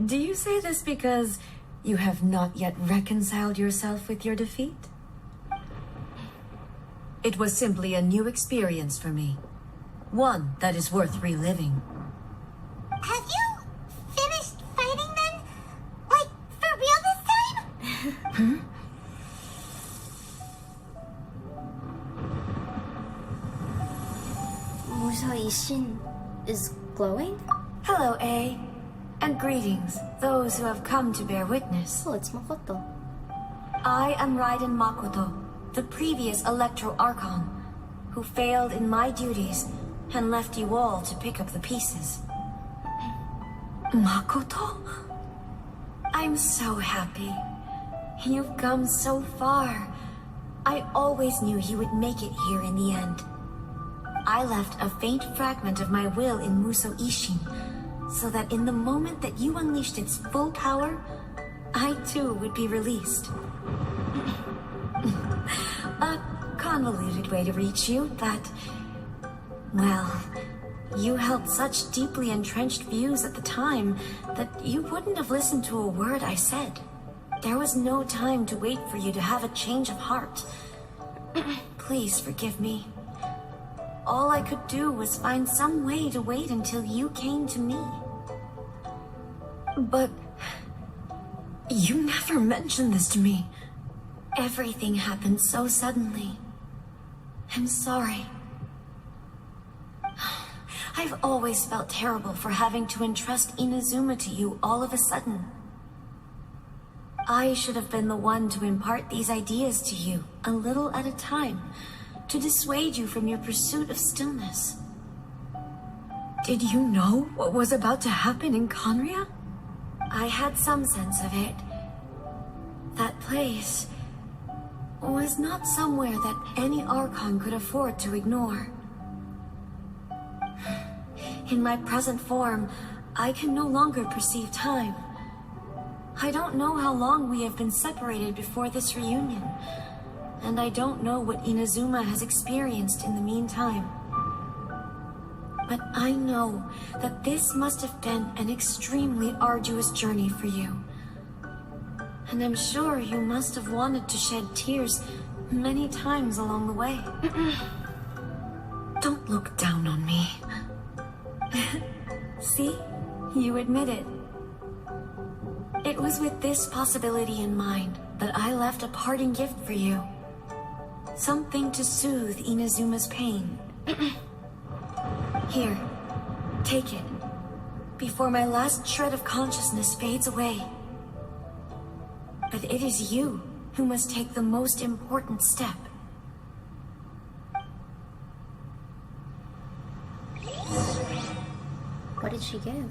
Do you say this because you have not yet reconciled yourself with your defeat? It was simply a new experience for me. One that is worth reliving. Have you finished fighting then? Like, for real this time? Muso Ishin is glowing? Hello, A. And greetings, those who have come to bear witness. Oh, it's Makoto. I am Raiden Makoto, the previous Electro Archon, who failed in my duties and left you all to pick up the pieces. Makoto? I'm so happy. You've come so far. I always knew you would make it here in the end. I left a faint fragment of my will in Muso Ishin, so that in the moment that you unleashed its full power, I too would be released. A convoluted way to reach you, but... well, you held such deeply entrenched views at the time that you wouldn't have listened to a word I said. There was no time to wait for you to have a change of heart. Please forgive me. All I could do was find some way to wait until you came to me. But... you never mentioned this to me. Everything happened so suddenly. I'm sorry. I've always felt terrible for having to entrust Inazuma to you all of a sudden. I should have been the one to impart these ideas to you, a little at a time, to dissuade you from your pursuit of stillness. Did you know what was about to happen in Conria? I had some sense of it. That place... was not somewhere that any Archon could afford to ignore. In my present form, I can no longer perceive time. I don't know how long we have been separated before this reunion, and I don't know what Inazuma has experienced in the meantime. But I know that this must have been an extremely arduous journey for you. And I'm sure you must have wanted to shed tears many times along the way. Don't look down on me. See? You admit it. It was with this possibility in mind that I left a parting gift for you. Something to soothe Inazuma's pain. Here, take it, before my last shred of consciousness fades away. But it is you who must take the most important step. What did she give?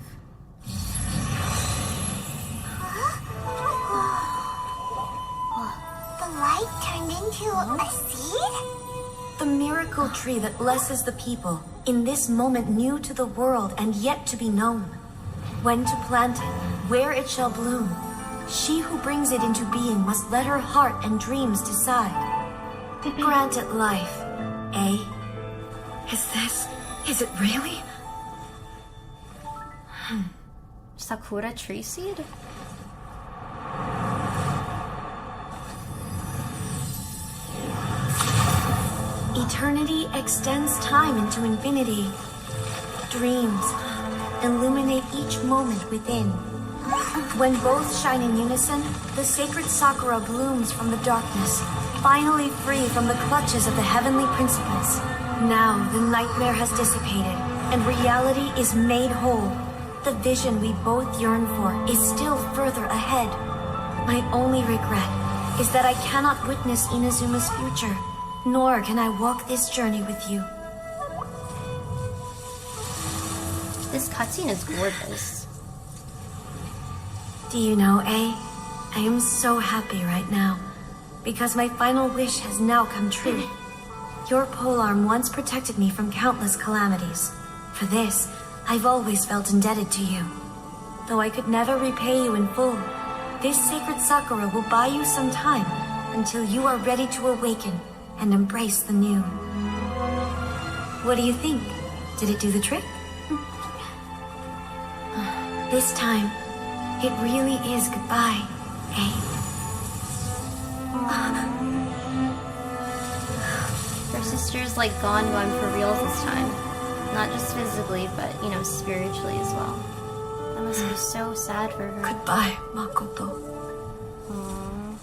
The light turned into a seed? The miracle tree that blesses the people, in this moment new to the world and yet to be known. When to plant it, where it shall bloom. She who brings it into being must let her heart and dreams decide. Grant it life, eh? Is it really? Sakura tree seed? Eternity extends time into infinity. Dreams illuminate each moment within. When both shine in unison, the sacred Sakura blooms from the darkness, finally free from the clutches of the heavenly principles. Now the nightmare has dissipated, and reality is made whole. The vision we both yearn for is still further ahead. My only regret is that I cannot witness Inazuma's future, nor can I walk this journey with you. This cutscene is gorgeous. Do you know, I am so happy right now, because my final wish has now come true. Your polearm once protected me from countless calamities. For this, I've always felt indebted to you. Though I could never repay you in full, this sacred Sakura will buy you some time until you are ready to awaken and embrace the new. What do you think? Did it do the trick? This time, it really is goodbye, eh? Her sister's like gone for real this time. Not just physically, but, you know, spiritually as well. That must be so sad for her. Goodbye, Makoto. Aww.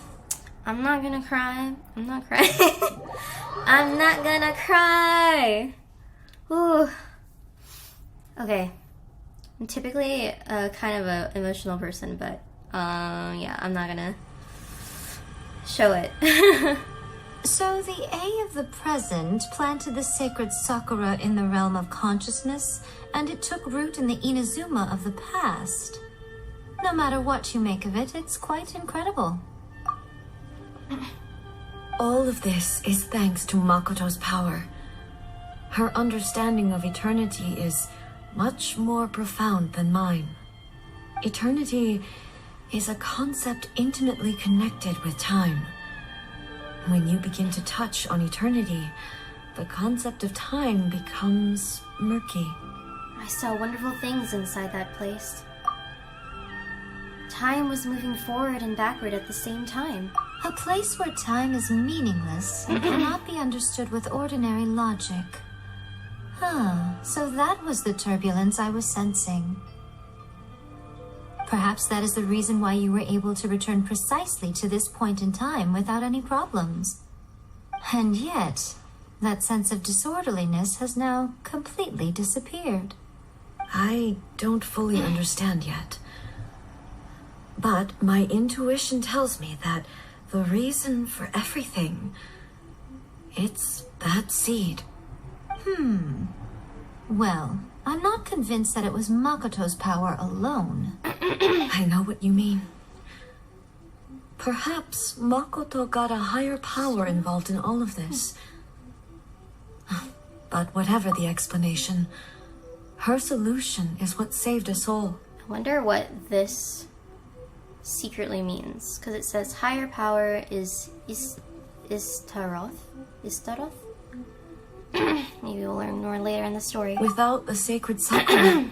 I'm not gonna cry. I'm not crying. I'm not gonna cry. Ooh. Okay. I'm typically kind of an emotional person, but yeah, I'm not gonna show it. So the A of the present planted the sacred Sakura in the realm of consciousness, and it took root in the Inazuma of the past. No matter what you make of it, it's quite incredible. All of this is thanks to Makoto's power. Her understanding of eternity is much more profound than mine. Eternity is a concept intimately connected with time. When you begin to touch on eternity, the concept of time becomes murky. I saw wonderful things inside that place. Time was moving forward and backward at the same time. A place where time is meaningless and cannot be understood with ordinary logic. So that was the turbulence I was sensing. Perhaps that is the reason why you were able to return precisely to this point in time without any problems. And yet, that sense of disorderliness has now completely disappeared. I don't fully understand yet. But my intuition tells me that the reason for everything, it's that seed. Well, I'm not convinced that it was Makoto's power alone. I know what you mean. Perhaps Makoto got a higher power involved in all of this. But whatever the explanation, her solution is what saved us all. I wonder what this secretly means, because it says higher power is Istaroth? Maybe we'll learn more later in the story. Without the sacred sakura,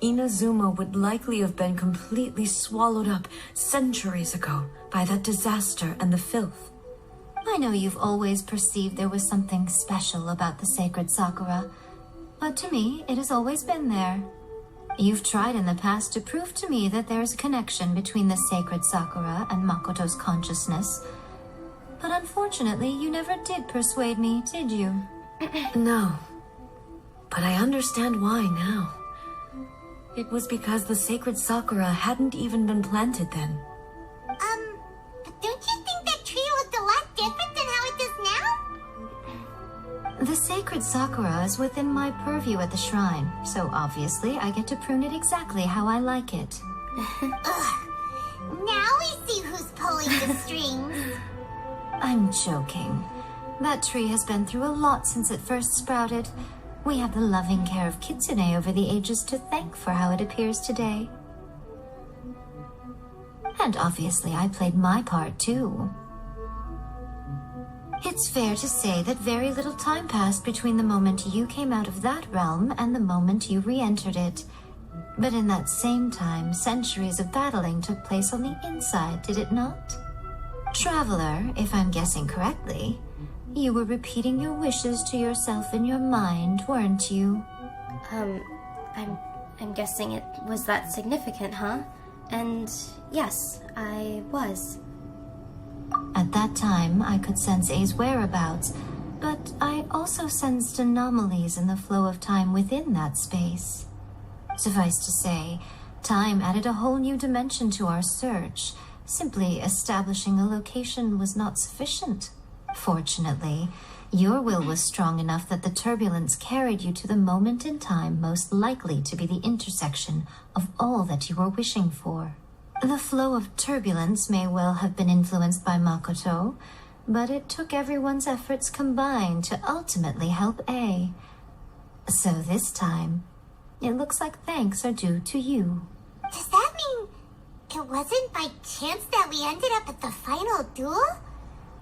Inazuma would likely have been completely swallowed up centuries ago by that disaster and the filth. I know you've always perceived there was something special about the sacred sakura, but to me, it has always been there. You've tried in the past to prove to me that there's a connection between the sacred sakura and Makoto's consciousness, but unfortunately, you never did persuade me, did you? No, but I understand why now. It was because the sacred sakura hadn't even been planted then. But don't you think that tree looked a lot different than how it does now? The sacred sakura is within my purview at the shrine, so obviously I get to prune it exactly how I like it. Now we see who's pulling the strings. I'm joking. That tree has been through a lot since it first sprouted. We have the loving care of Kitsune over the ages to thank for how it appears today. And obviously I played my part too. It's fair to say that very little time passed between the moment you came out of that realm and the moment you re-entered it. But in that same time, centuries of battling took place on the inside, did it not? Traveler, if I'm guessing correctly, you were repeating your wishes to yourself in your mind, weren't you? I'm guessing it was that significant, huh? And yes, I was. At that time, I could sense A's whereabouts, but I also sensed anomalies in the flow of time within that space. Suffice to say, time added a whole new dimension to our search. Simply establishing a location was not sufficient. Fortunately, your will was strong enough that the turbulence carried you to the moment in time most likely to be the intersection of all that you were wishing for. The flow of turbulence may well have been influenced by Makoto, but it took everyone's efforts combined to ultimately help A. So this time, it looks like thanks are due to you. Does that mean it wasn't by chance that we ended up at the final duel?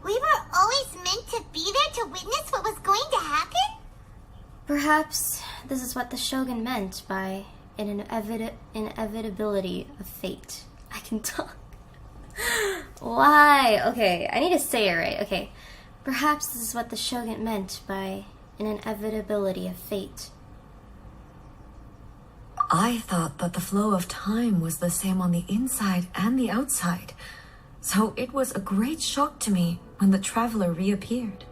We were always meant to be there to witness what was going to happen? Perhaps this is what the shogun meant by an inevitability of fate. I can talk. Why? Okay, I need to say it right. Okay. Perhaps this is what the shogun meant by an inevitability of fate. I thought that the flow of time was the same on the inside and the outside, so it was a great shock to me when the traveler reappeared.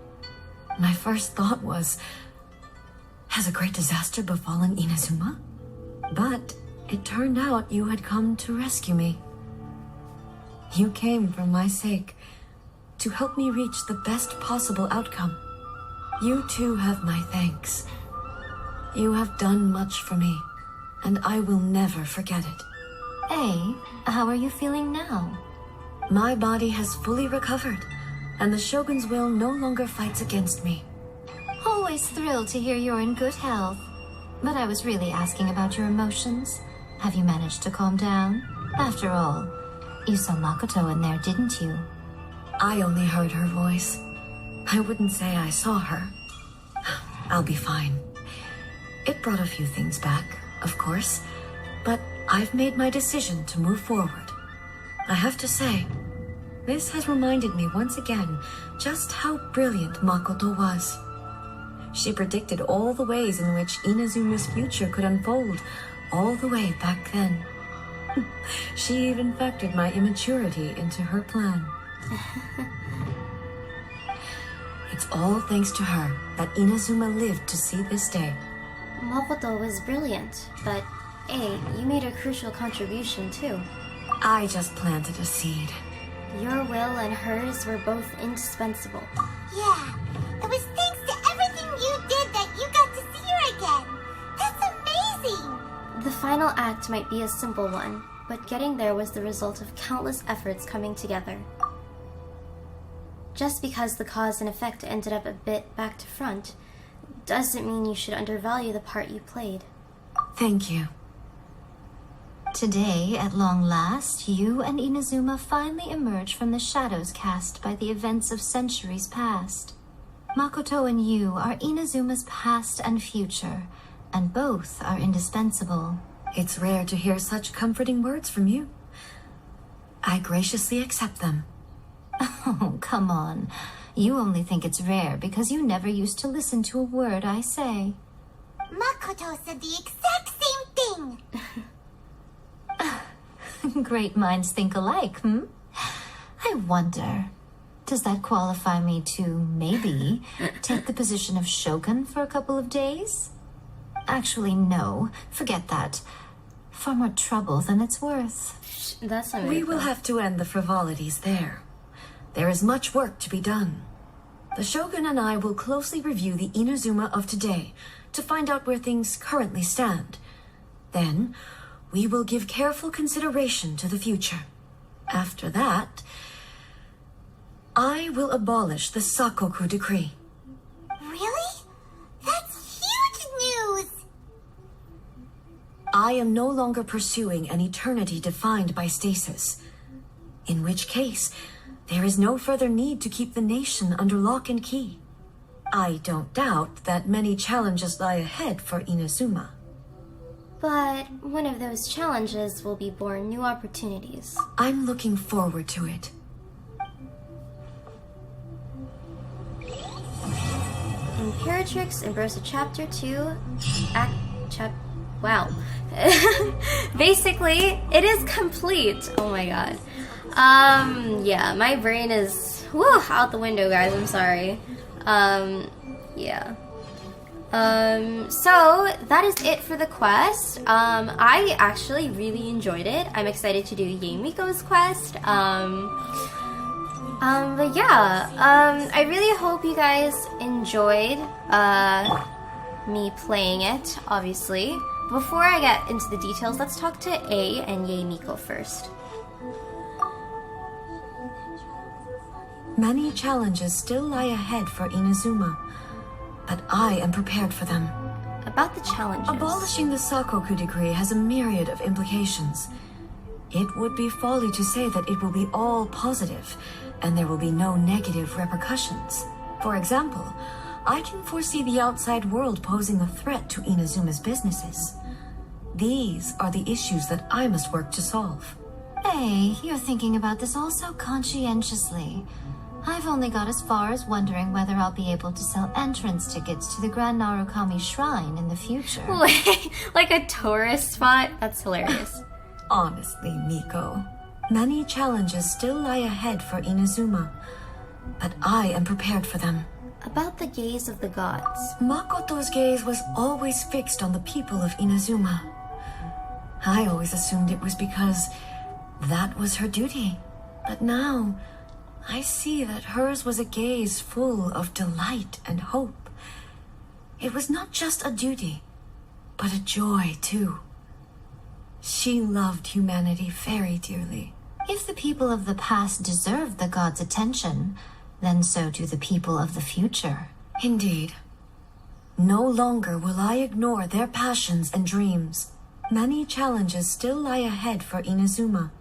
My first thought was, has a great disaster befallen Inazuma? But it turned out you had come to rescue me. You came for my sake, to help me reach the best possible outcome. You too have my thanks. You have done much for me, and I will never forget it. A, how are you feeling now? My body has fully recovered, and the Shogun's will no longer fights against me. Always thrilled to hear you're in good health. But I was really asking about your emotions. Have you managed to calm down? After all, you saw Makoto in there, didn't you? I only heard her voice. I wouldn't say I saw her. I'll be fine. It brought a few things back, of course, but I've made my decision to move forward. I have to say, this has reminded me once again just how brilliant Makoto was. She predicted all the ways in which Inazuma's future could unfold, all the way back then. She even factored my immaturity into her plan. It's all thanks to her that Inazuma lived to see this day. Makoto was brilliant, but A, you made a crucial contribution too. I just planted a seed. Your will and hers were both indispensable. Yeah, it was thanks to everything you did that you got to see her again. That's amazing! The final act might be a simple one, but getting there was the result of countless efforts coming together. just because the cause and effect ended up a bit back to front, doesn't mean you should undervalue the part you played. Thank you. Today, at long last, you and Inazuma finally emerge from the shadows cast by the events of centuries past. Makoto and you are Inazuma's past and future, and both are indispensable. It's rare to hear such comforting words from you. I graciously accept them. Oh, come on. You only think it's rare because you never used to listen to a word I say. Makoto said the exact same thing! Great minds think alike, I wonder, does that qualify me to, maybe, take the position of shogun for a couple of days? Actually, no. Forget that. Far more trouble than it's worth. That's not We will have to end the frivolities there. There is much work to be done. The Shogun and I will closely review the Inazuma of today to find out where things currently stand. Then, we will give careful consideration to the future. After that, I will abolish the Sakoku decree. Really? That's huge news! I am no longer pursuing an eternity defined by stasis. In which case, there is no further need to keep the nation under lock and key. I don't doubt that many challenges lie ahead for Inazuma. But one of those challenges will be born new opportunities. I'm looking forward to it. Imperatrix, Umbrosa Chapter 2, Wow. Basically, it is complete. Oh my god. Yeah, my brain is out the window, guys. I'm sorry. Yeah. So that is it for the quest. I actually really enjoyed it. I'm excited to do Yae Miko's quest. But yeah, I really hope you guys enjoyed, me playing it, obviously. Before I get into the details, let's talk to A and Yae Miko first. Many challenges still lie ahead for Inazuma, but I am prepared for them. About the challenges. Abolishing the Sakoku decree has a myriad of implications. It would be folly to say that it will be all positive, and there will be no negative repercussions. For example, I can foresee the outside world posing a threat to Inazuma's businesses. These are the issues that I must work to solve. Hey, you're thinking about this all so conscientiously. I've only got as far as wondering whether I'll be able to sell entrance tickets to the Grand Narukami Shrine in the future. Wait, like a tourist spot? That's hilarious. Honestly, Miko, many challenges still lie ahead for Inazuma, but I am prepared for them. About the gaze of the gods. Makoto's gaze was always fixed on the people of Inazuma. I always assumed it was because that was her duty. But now, I see that hers was a gaze full of delight and hope. It was not just a duty, but a joy too. She loved humanity very dearly. If the people of the past deserve the gods' attention, then so do the people of the future. Indeed. No longer will I ignore their passions and dreams. Many challenges still lie ahead for Inazuma,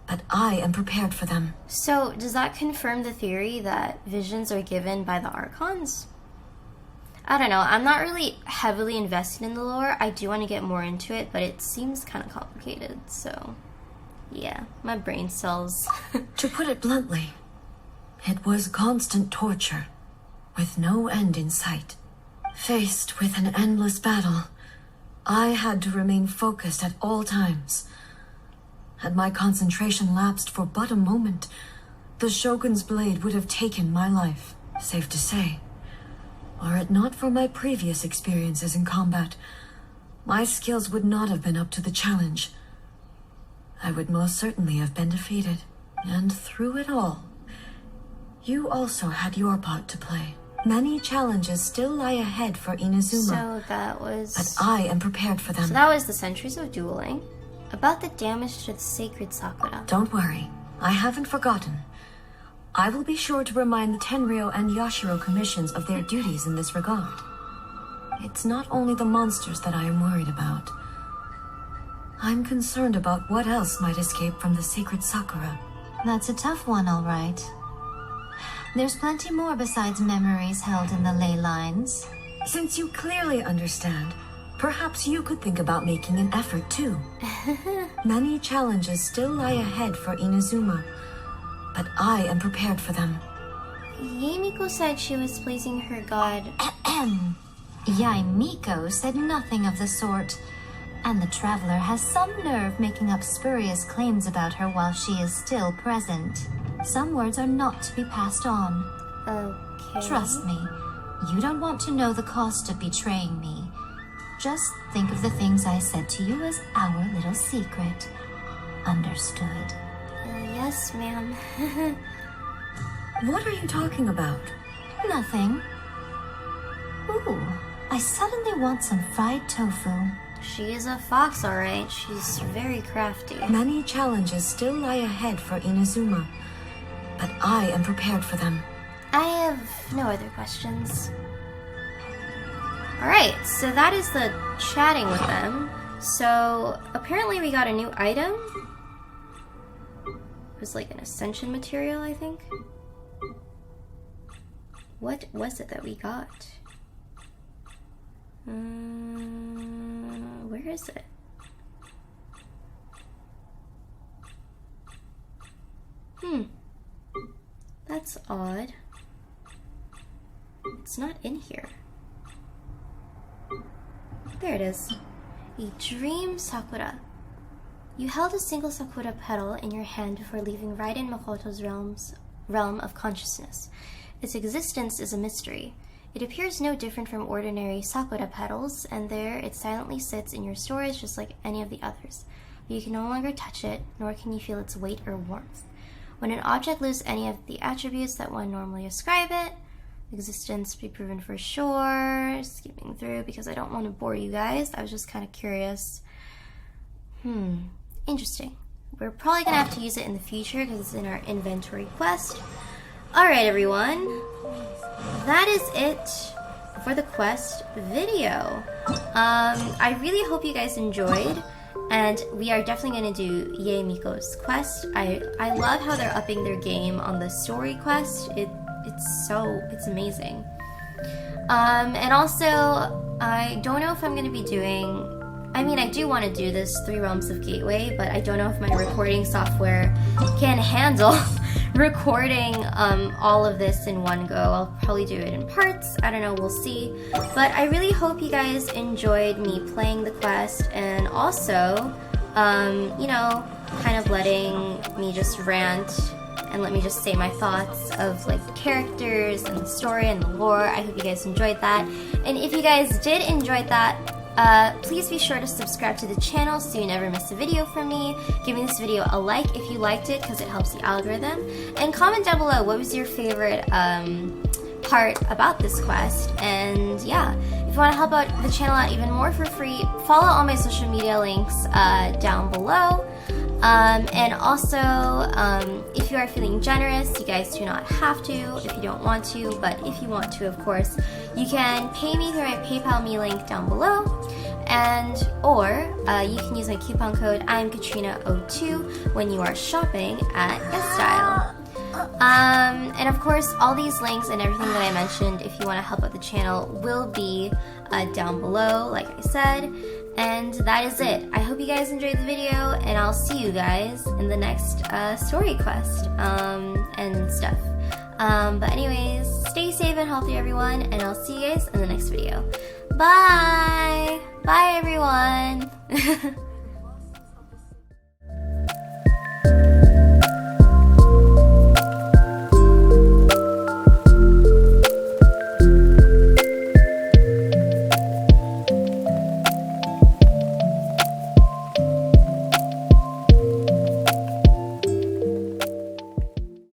but I am prepared for them. So, does that confirm the theory that visions are given by the Archons? I don't know, I'm not really heavily invested in the lore. I do want to get more into it, but it seems kind of complicated, so yeah, my brain cells. To put it bluntly, it was constant torture, with no end in sight. Faced with an endless battle, I had to remain focused at all times. Had my concentration lapsed for but a moment, the Shogun's blade would have taken my life. Safe to say, were it not for my previous experiences in combat, my skills would not have been up to the challenge. I would most certainly have been defeated. And through it all, you also had your part to play. Many challenges still lie ahead for Inazuma. So that was... But I am prepared for them. So that was the centuries of dueling. About the damage to the sacred Sakura. Don't worry. I haven't forgotten. I will be sure to remind the Tenryo and Yashiro commissions of their duties in this regard. It's not only the monsters that I am worried about. I'm concerned about what else might escape from the sacred Sakura. That's a tough one, all right. There's plenty more besides memories held in the ley lines. Since you clearly understand, perhaps you could think about making an effort too. Many challenges still lie ahead for Inazuma, but I am prepared for them. Yaemiko said she was pleasing her god. Yaemiko said nothing of the sort. And the traveler has some nerve making up spurious claims about her while she is still present. Some words are not to be passed on. Okay. Trust me, you don't want to know the cost of betraying me. Just think of the things I said to you as our little secret. Understood? Yes, ma'am. What are you talking about? Nothing. Ooh, I suddenly want some fried tofu. She is a fox, alright. She's very crafty. Many challenges still lie ahead for Inazuma, but I am prepared for them. I have no other questions. Alright, so that is the chatting with them. So, apparently we got a new item. It was like an ascension material, I think. What was it that we got? Where is it? That's odd. It's not in here. There it is. A dream sakura. You held a single sakura petal in your hand before leaving Raiden Makoto's realm of consciousness. Its existence is a mystery. It appears no different from ordinary sakura petals, and there it silently sits in your storage just like any of the others. But you can no longer touch it, nor can you feel its weight or warmth. When an object loses any of the attributes that one normally ascribe it, existence be proven for sure. Skipping through because I don't want to bore you guys. I was just kind of curious. Interesting. We're probably going to have to use it in the future because it's in our inventory quest. Alright, everyone. That is it for the quest video. I really hope you guys enjoyed, and we are definitely going to do Yaemiko's quest. I love how they're upping their game on the story quest. It's amazing. And also, I don't know if I'm going to be doing... I mean, I do want to do this 3 Realms of Gateway, but I don't know if my recording software can handle recording all of this in one go. I'll probably do it in parts. I don't know, we'll see. But I really hope you guys enjoyed me playing the quest, and also, you know, kind of letting me just rant and let me just say my thoughts of like the characters and the story and the lore. I hope you guys enjoyed that. And if you guys did enjoy that, please be sure to subscribe to the channel so you never miss a video from me. Give me this video a like if you liked it because it helps the algorithm. And comment down below what was your favorite part about this quest. And yeah, if you want to help out the channel out even more for free, follow all my social media links down below. And also, if you are feeling generous, you guys do not have to if you don't want to, but if you want to, of course, you can pay me through my PayPal me link down below, or you can use my coupon code I'mKatrina02 when you are shopping at GuestStyle. And of course, all these links and everything that I mentioned, if you want to help out the channel, will be down below, like I said. And that is it. I hope you guys enjoyed the video, and I'll see you guys in the next story quest and stuff. But anyways, stay safe and healthy, everyone, and I'll see you guys in the next video. Bye! Bye, everyone!